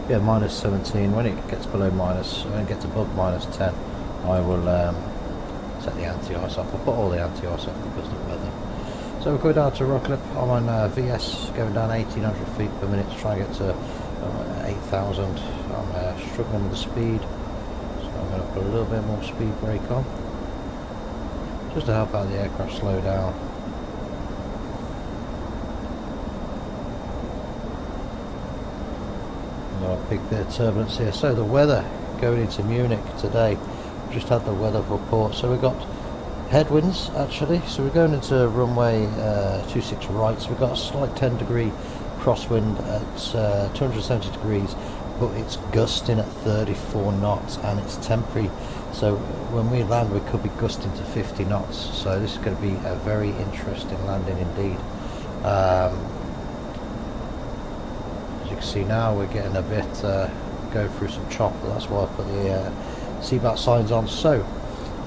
yeah, minus 17. When it gets below minus, when it gets above minus 10, I will set the anti-ice off. I'll put all the anti-ice off because of the weather. So we're going down to Rockcliffe. I'm on VS, going down 1800 feet per minute to try and get to 8,000. I'm struggling with the speed, so I'm going to put a little bit more speed brake on, just to help out the aircraft slow down. Got a big bit of turbulence here. So the weather going into Munich today, just had the weather report. So we've got headwinds actually, so we're going into runway 26 right, so we've got a slight 10 degree crosswind at 270 degrees, but it's gusting at 34 knots and it's temporary, so when we land we could be gusting to 50 knots, so this is going to be a very interesting landing indeed. As you can see now we're getting a bit going through some chop, that's why I put the seatbelt signs on. So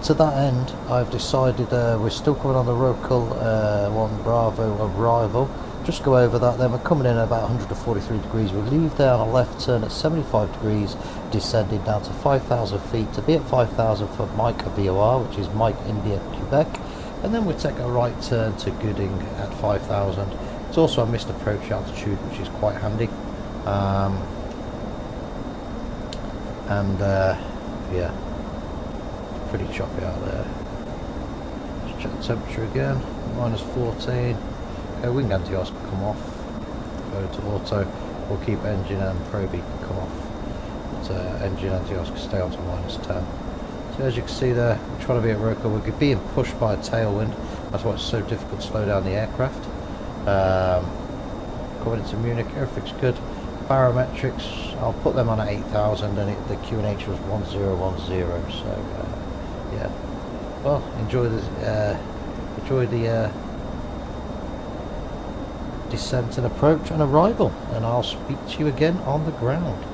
to that end, I've decided we're still coming on the local 1 Bravo arrival. Just go over that, then we're coming in at about 143 degrees. We'll leave there on a left turn at 75 degrees, descending down to 5,000 feet to be at 5,000 for Mike VOR, which is Mike India Quebec, and then we'll take a right turn to Gooding at 5,000. It's also a missed approach altitude, which is quite handy. Yeah, pretty choppy out there. Just check the temperature again, minus 14. Okay, wing anti-ice can come off, go to auto, we'll keep engine and probe can come off, but engine anti-ice can stay on to minus 10. So as you can see there, we're trying to be at Roca, we're being pushed by a tailwind, that's why it's so difficult to slow down the aircraft. Coming into Munich, everything's good. Barometrics, I'll put them on at 8,000 and the QNH was 1010, so yeah. Well, enjoy the descent and approach and arrival, and I'll speak to you again on the ground.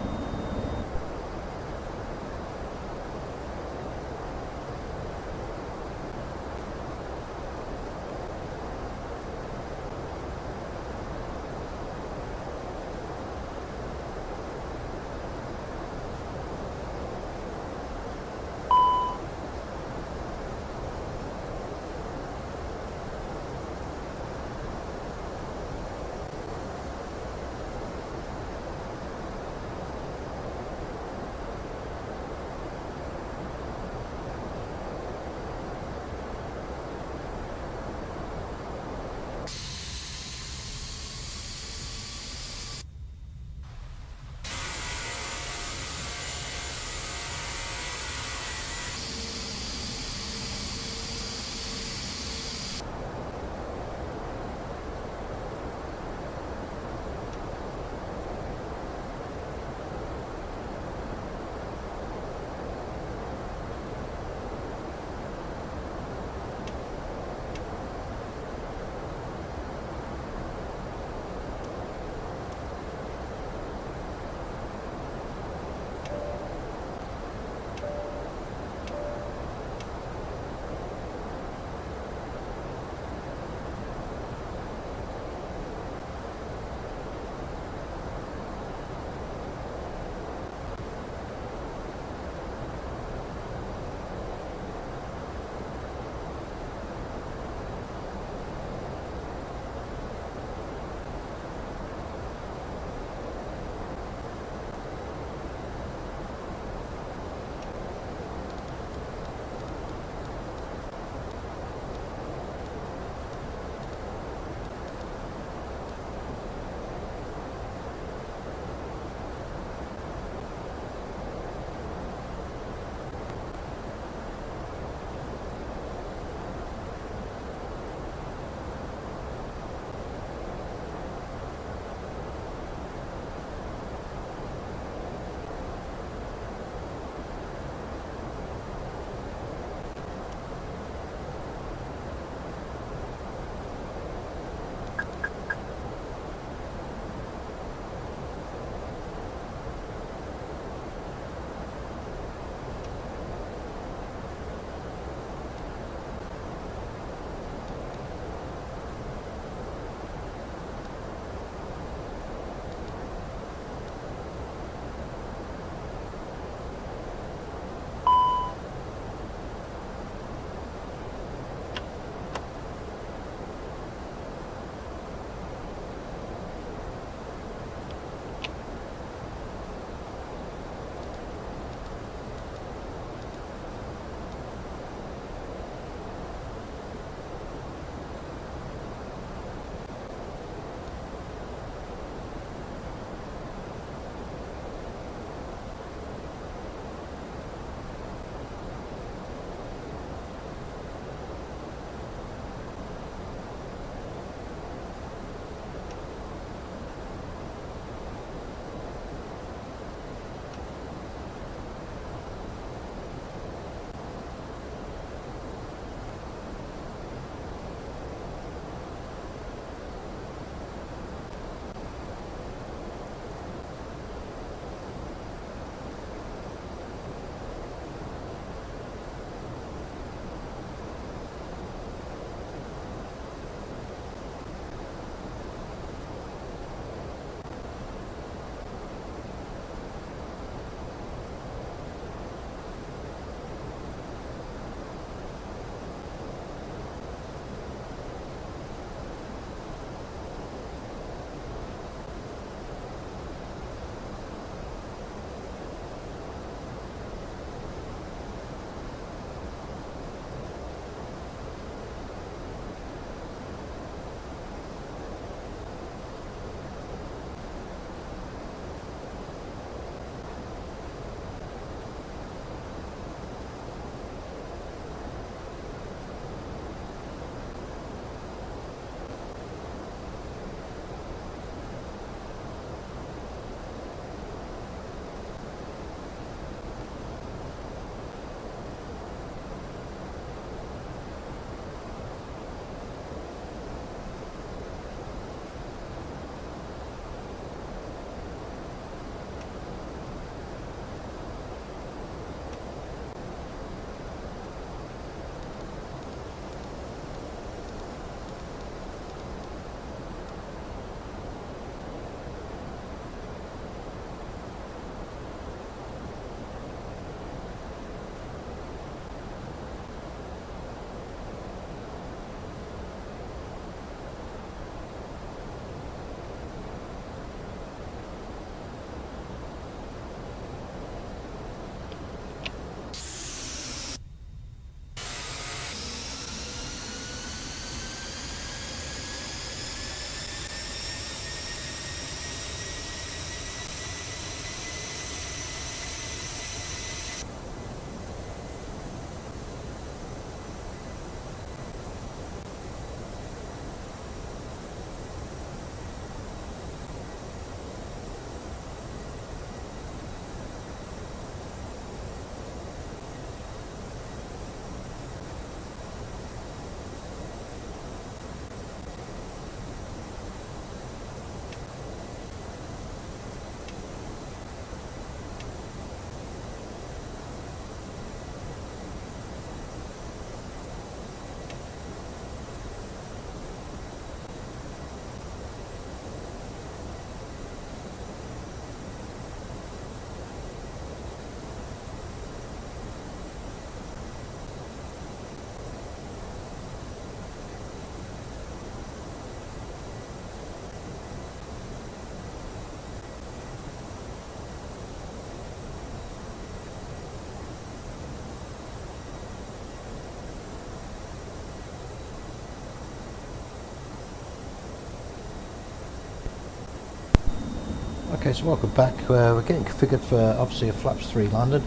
Okay, so welcome back. We're getting configured for obviously a flaps 3 landing.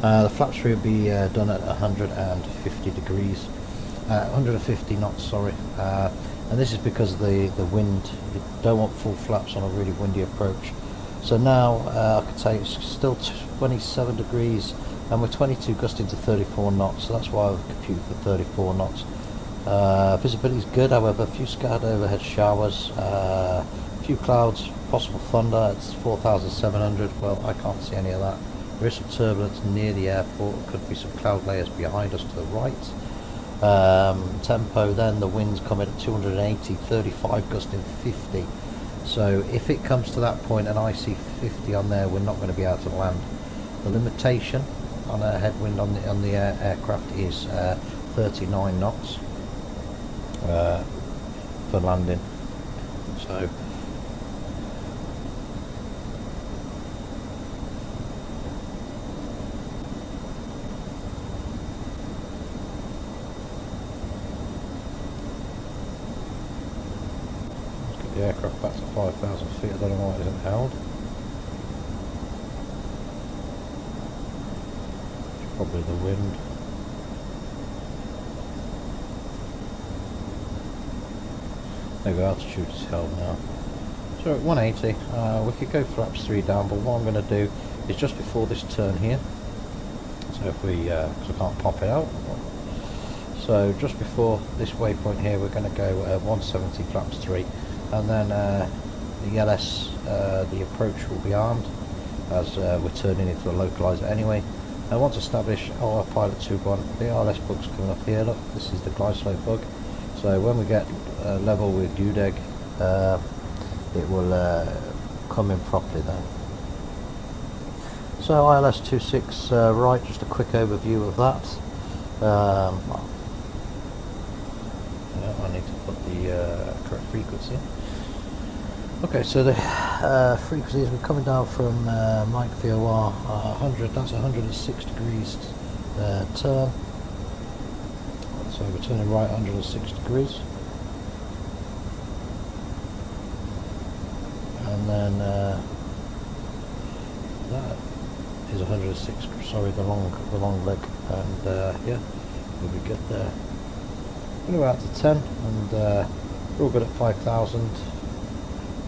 The flaps 3 will be done at 150 degrees, 150 knots, sorry. And this is because of the wind. You don't want full flaps on a really windy approach. So now I could say it's still 27 degrees, and we're 22 gusting to 34 knots. So that's why I've computed for 34 knots. Visibility is good, however, a few scattered overhead showers, a few clouds, possible thunder. It's 4,700. Well, I can't see any of that. There is some turbulence near the airport. Could be some cloud layers behind us to the right. Tempo, then the wind's coming at 280, 35 gusting 50. So if it comes to that point and I see 50 on there, we're not going to be able to land. The limitation on a headwind on the aircraft is 39 knots for landing. So the aircraft back to 5,000 feet. I don't know why it isn't held. It's probably the wind. There we go, altitude is held now. So at 180, we could go flaps 3 down, but what I'm going to do is just before this turn here. So if we, because I can't pop it out. So just before this waypoint here, we're going to go 170 flaps 3. And then the LS, the approach will be armed as we're turning into a localizer anyway. And once established, our pilot 2-1, the RLS bug's coming up here. Look, this is the glide slope bug. So when we get level with UDEG, it will come in properly then. So ILS 26 right, just a quick overview of that. I need to put the correct frequency. Okay, so the frequencies, we're coming down from Mike VOR 100, that's 106 degrees turn. So we're turning right 106 degrees. And then that is 106, sorry, the long leg. And yeah, we'll be good there. We're going to go out to 10, and we're all good at 5,000.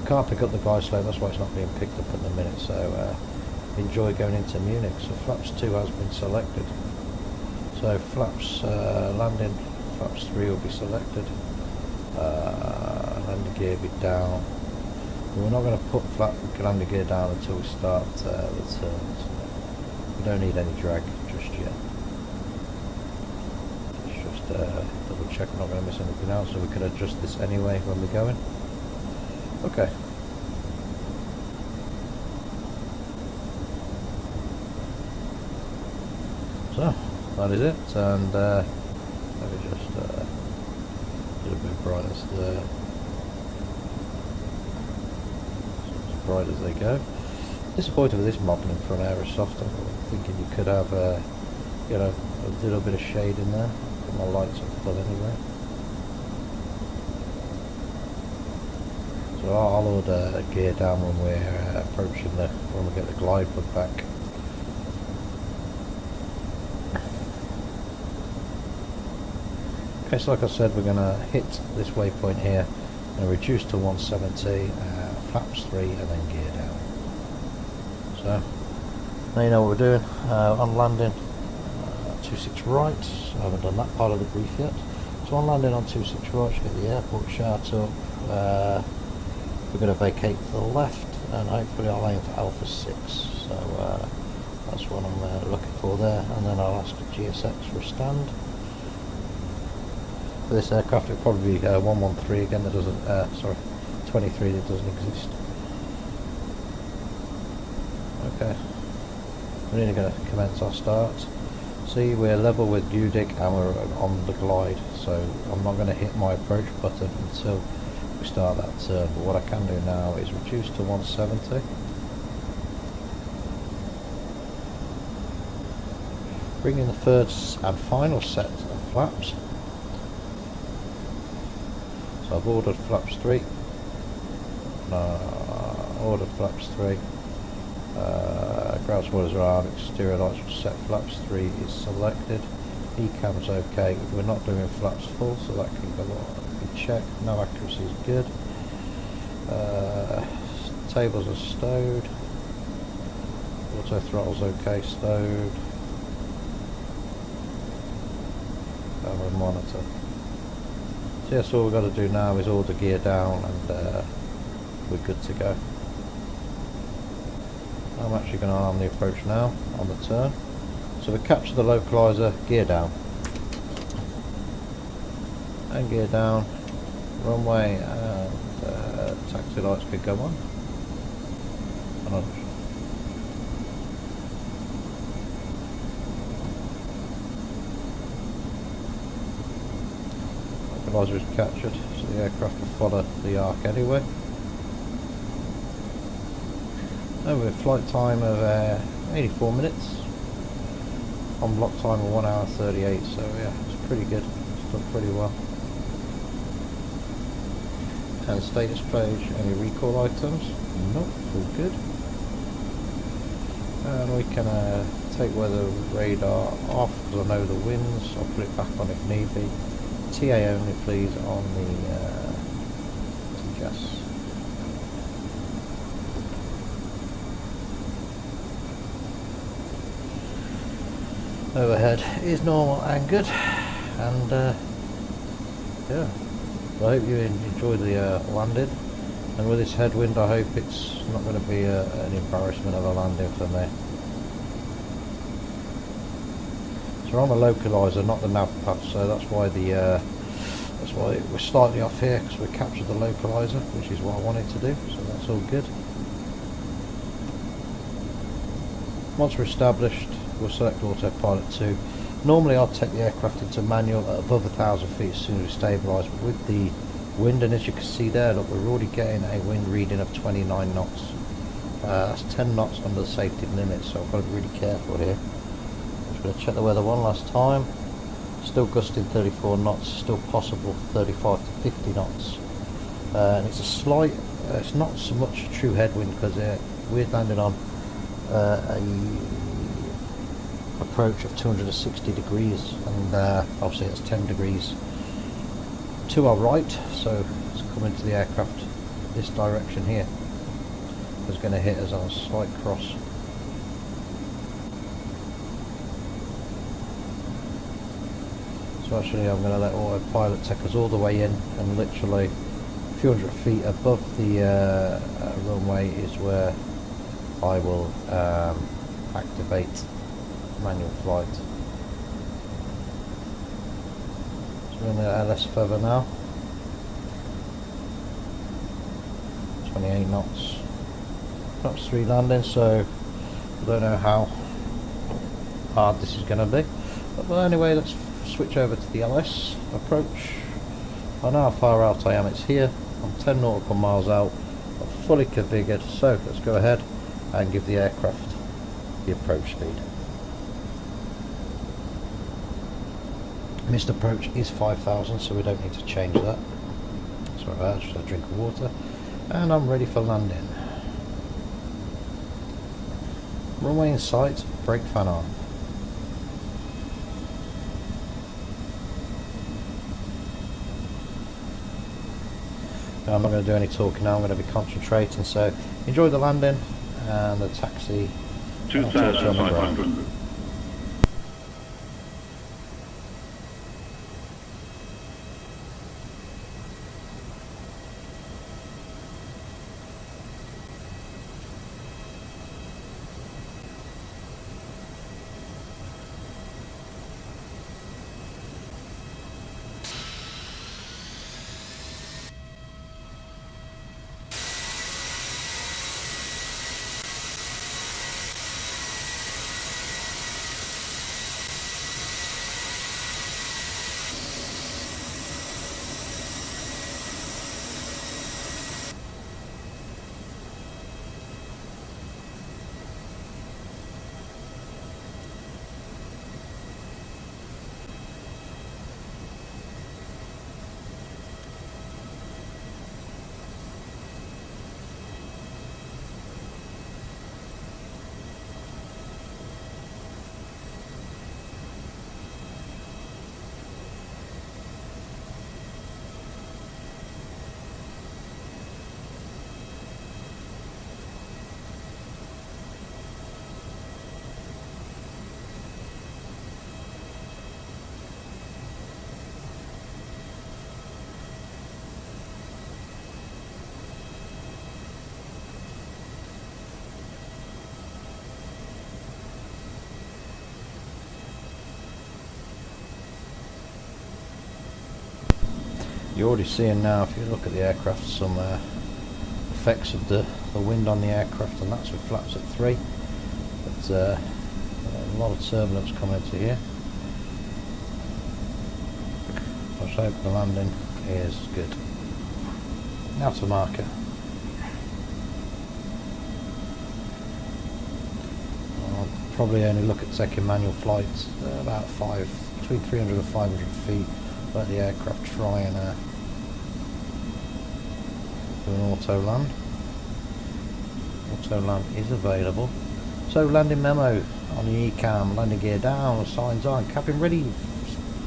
Can't pick up the glide slope, that's why it's not being picked up at the minute. So enjoy going into Munich. So flaps 2 has been selected. So flaps landing, flaps 3 will be selected. Landing gear be down. We're not going to put landing gear down until we start the turns. We don't need any drag just yet. Let's just double check we're not going to miss anything else, so we can adjust this anyway when we're going. Okay. So that is it, and let me just get a bit brightness there. As bright as they go. Disappointed with this modelling for an Aerosoft. I'm thinking you could have you know, a little bit of shade in there. Put my lights on full anyway. So I'll order gear down when we're approaching when we get the glide put back. Okay, so like I said, we're going to hit this waypoint here and reduce to 170, flaps 3 and then gear down. So now you know what we're doing. On landing 26 right, I haven't done that part of the brief yet. So on landing on 26 right, get the airport shout up. We're going to vacate to the left, and hopefully I'll aim for Alpha 6. So that's what I'm looking for there, and then I'll ask the GSX for a stand. For this aircraft it'll probably be 113 again, that doesn't, sorry, 23 that doesn't exist. Okay, we're only going to commence our start. See, we're level with UDIG and we're on the glide, so I'm not going to hit my approach button until we start that turn. But what I can do now is reduce to 170. Bring in the third and final set of flaps. So I've ordered flaps 3. order flaps 3. Ground spoilers are on, exterior lights were set, flaps 3 is selected. E-cam's okay, we're not doing flaps full, so that can go on. We check, no accuracy is good. Tables are stowed. Auto throttle's okay, stowed. Camera monitor. So yes, all we've got to do now is order gear down and we're good to go. I'm actually going to arm the approach now on the turn. So we capture the localizer, gear down. And gear down, runway, and taxi lights could go on. And localizer is captured, so the aircraft will follow the arc anyway. With flight time of 84 minutes, on block time of 1 hour 38, so yeah, it's pretty good, it's done pretty well. And status page, any recall items? Nope, it's all good. And we can take weather radar off because I know the winds, I'll put it back on if need be. TA only please on the TCAS. Overhead is normal and good, and yeah, I hope you enjoy the landing, and with this headwind I hope it's not going to be an embarrassment of a landing for me. So we're on the localizer, not the nav path, so that's why we're slightly off here, because we captured the localizer, which is what I wanted to do, so that's all good. Once we're established, we'll select autopilot 2. Normally I'll take the aircraft into manual at above 1,000 feet as soon as we stabilise, but with the wind, and as you can see there, look, we're already getting a wind reading of 29 knots. That's 10 knots under the safety limit, so I've got to be really careful here. Just going to check the weather one last time. Still gusting 34 knots, still possible 35 to 50 knots. And it's a slight, it's not so much true headwind because we're landing on a approach of 260 degrees, and obviously it's 10 degrees to our right, so it's coming to the aircraft this direction here. It's going to hit us on a slight cross. So actually I'm going to let autopilot take us all the way in, and literally a few hundred feet above the runway is where I will activate manual flight. So we're in the LS feather now. 28 knots. Perhaps 3 landing, so I don't know how hard this is going to be. But anyway, let's switch over to the LS approach. I know how far out I am, it's here. I'm 10 nautical miles out. I'm fully configured, so let's go ahead and give the aircraft the approach speed. Missed approach is 5,000, so we don't need to change that. Sorry about that, just a drink of water. And I'm ready for landing. Runway in sight, brake fan on. Now, I'm not going to do any talking now, I'm going to be concentrating, so enjoy the landing and the taxi. 2,500. you're already seeing now, if you look at the aircraft, some effects of the wind on the aircraft, and that's with flaps at 3. But a lot of turbulence coming into here. I just hope the landing is good. Now to marker. I'll probably only look at taking manual flights about between 300 and 500 feet. Let the aircraft try and do an auto land. Auto land is available. So landing memo on the ECAM, landing gear down, signs on, cabin ready,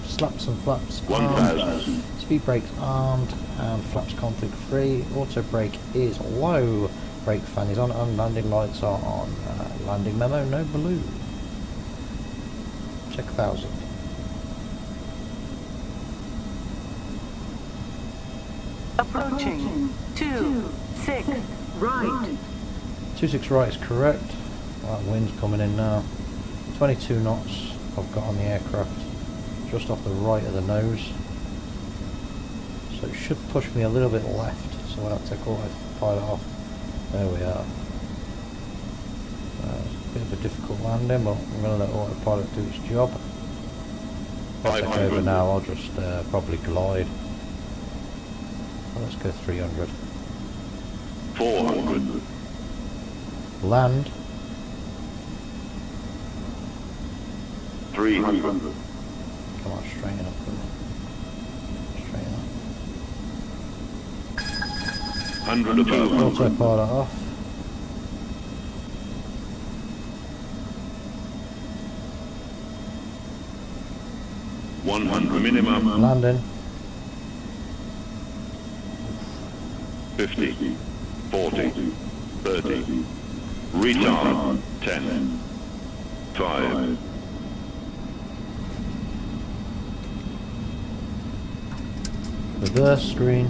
slaps and flaps 1,000. speed brakes armed, and flaps config free. Auto brake is low, brake fan is on, and landing lights are on. Landing memo, no balloon. Check 1,000. Approaching. 26 right. 26 right is correct. That wind's coming in now. 22 knots I've got on the aircraft, just off the right of the nose. So it should push me a little bit left. So when I take autopilot off, there we are. It's a bit of a difficult landing, but I'm going to let autopilot do its job. If I take over now, I'll just probably glide. Well, let's go 300. 400. Land. 300. Come on, straighten up for me. Straighten up. 100 above. Autopilot off. $100 minimum. Landing. 50. 40. 30. Retard. 10. 5. Reverse screen.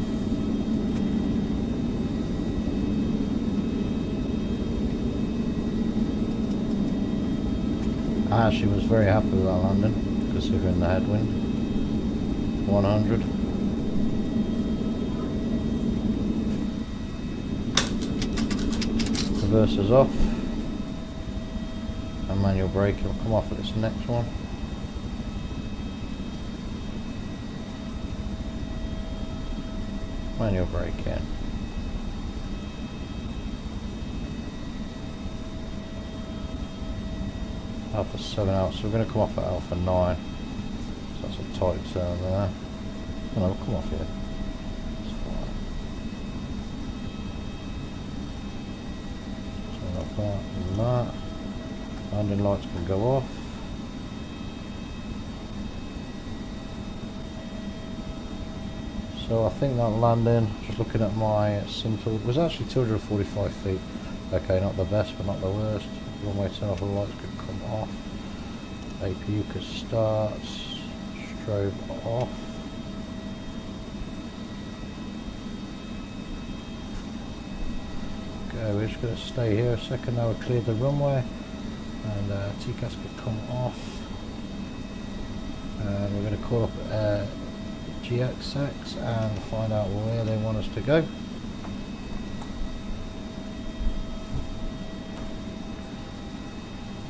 I actually was very happy with that landing, considering the headwind. 100. Reverse is off. And manual brake will come off at this next one. Manual brake in. Alpha 7 out, so we're going to come off at Alpha 9. So that's a tight turn there. Oh, no, we'll come off here. It's fine. Turn off that and that. Landing lights can go off. So I think that landing, just looking at my sim tool, was actually 245 feet. Okay, not the best, but not the worst. Runway turn off, the lights could come off. APU could start. Strobe off. Okay, we're just going to stay here a second. Now we've cleared the runway, and TCAS could come off. And we're going to call up EGCC and find out where they want us to go.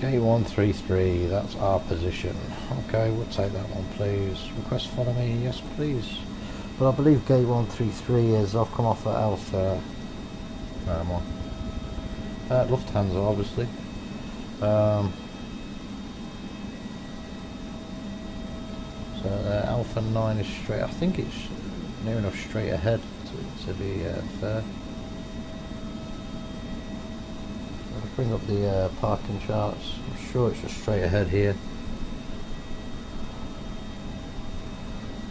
Gate 133, that's our position. Okay, we'll take that one, please. Request follow me, yes please. But I believe gate 133 is, I've come off at Alpha. Where am I? Lufthansa, obviously. So Alpha 9 is straight, I think it's near enough straight ahead to be fair. I'll bring up the parking charts. I'm sure it's just straight ahead here.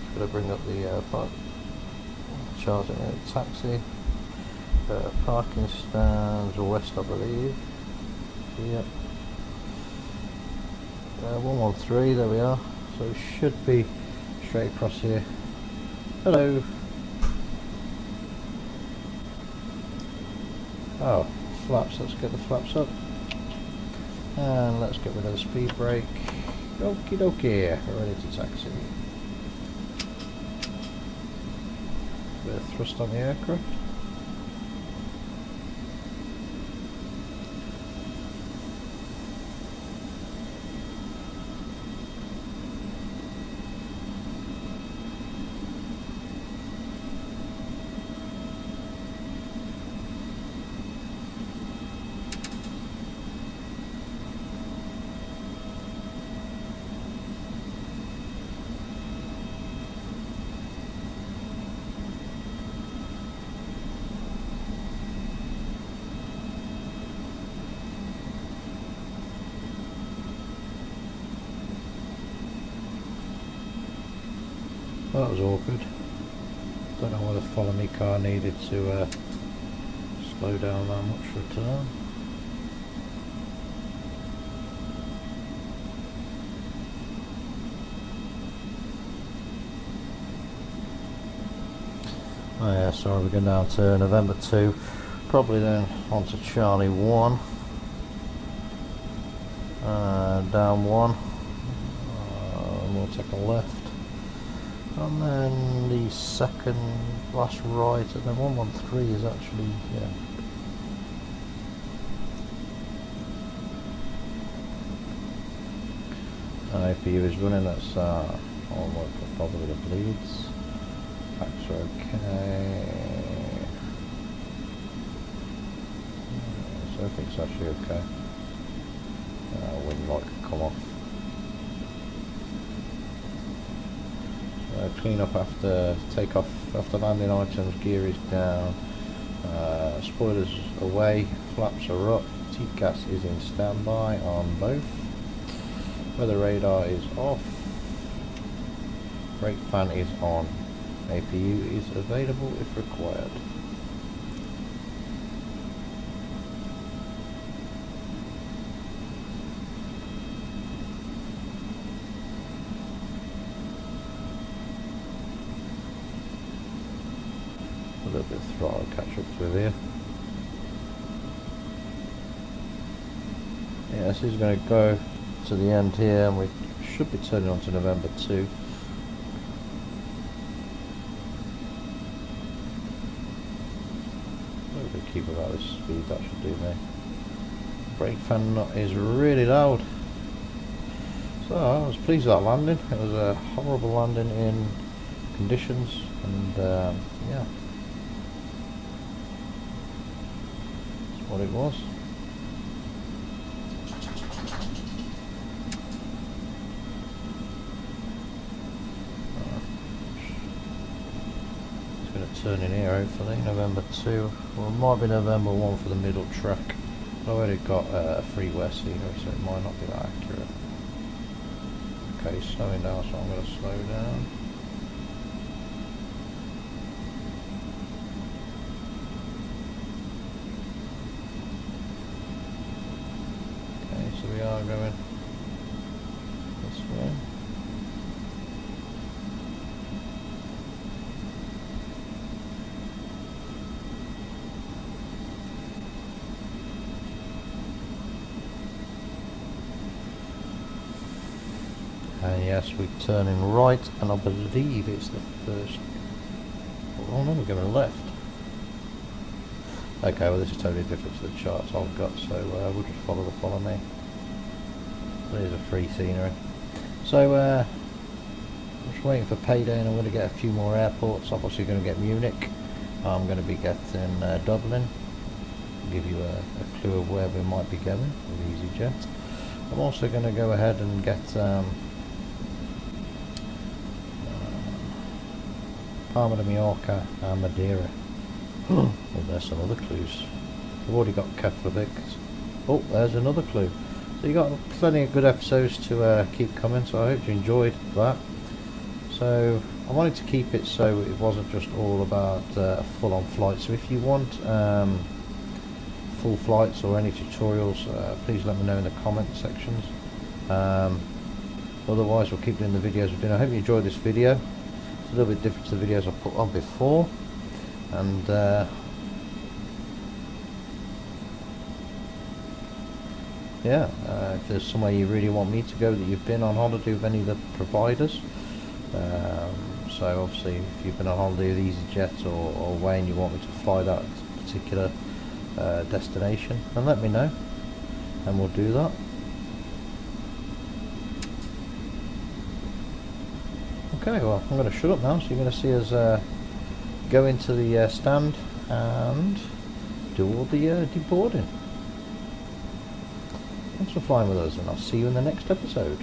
Just going to bring up the park charts in the taxi. Parking stands west, I believe. Yep. 113, there we are. So it should be straight across here. Hello. Oh, flaps. Let's get the flaps up. And let's get rid of the speed brake. Okie dokie. We're ready to taxi. bit of thrust on the aircraft. Well, that was awkward. Don't know whether follow me car needed to slow down that much for a turn. Oh yeah, sorry, we're going down to November 2, probably then on to Charlie 1, down 1, we'll take a left, and then the second last right, and then 113 is actually, yeah. APU is running, that's on probably the bleeds. Packs are okay. So everything's actually okay. Wind light can come off. Clean up after takeoff, after landing items, gear is down. Spoilers away, flaps are up, TCAS is in standby on both. Weather radar is off. Brake fan is on. APU is available if required. A little bit of throttle catch up with here. Yeah, this is going to go to the end here, and we should be turning on to November 2. Keep about this speed, that should do me. Brake fan is really loud. So I was pleased with that landing. It was a horrible landing in conditions, and yeah, that's what it was. Turn in here hopefully, November 2, or it might be November 1 for the middle track. I've already got a free west scenery, so it might not be that accurate. Okay, slowing down, so I'm going to slow down. Okay, so we are going this way. And yes, we're turning right, and I believe it's the first. Oh no, we're going left. Okay, well this is totally different to the charts I've got, so we'll just follow me. There's a free scenery. So I'm just waiting for payday, and I'm going to get a few more airports. Obviously going to get Munich. I'm going to be getting Dublin. Give you a clue of where we might be going with EasyJet. I'm also going to go ahead and get Palma de Mallorca and Madeira. Well, there's some other clues. We've already got Keflavik. Oh, there's another clue. So you got plenty of good episodes to keep coming, so I hope you enjoyed that. So I wanted to keep it so it wasn't just all about full-on flights. So if you want full flights or any tutorials, please let me know in the comment sections. Otherwise we'll keep doing the videos we're doing. I hope you enjoyed this video. It's a little bit different to the videos I put on before, and yeah, if there's somewhere you really want me to go that you've been on holiday with any of the providers, So obviously if you've been on holiday with EasyJet or Wayne, you want me to fly that particular destination, then let me know and we'll do that. Okay, well I'm going to shut up now, so you're going to see us go into the stand and do all the deboarding. Thanks for flying with us, and I'll see you in the next episode.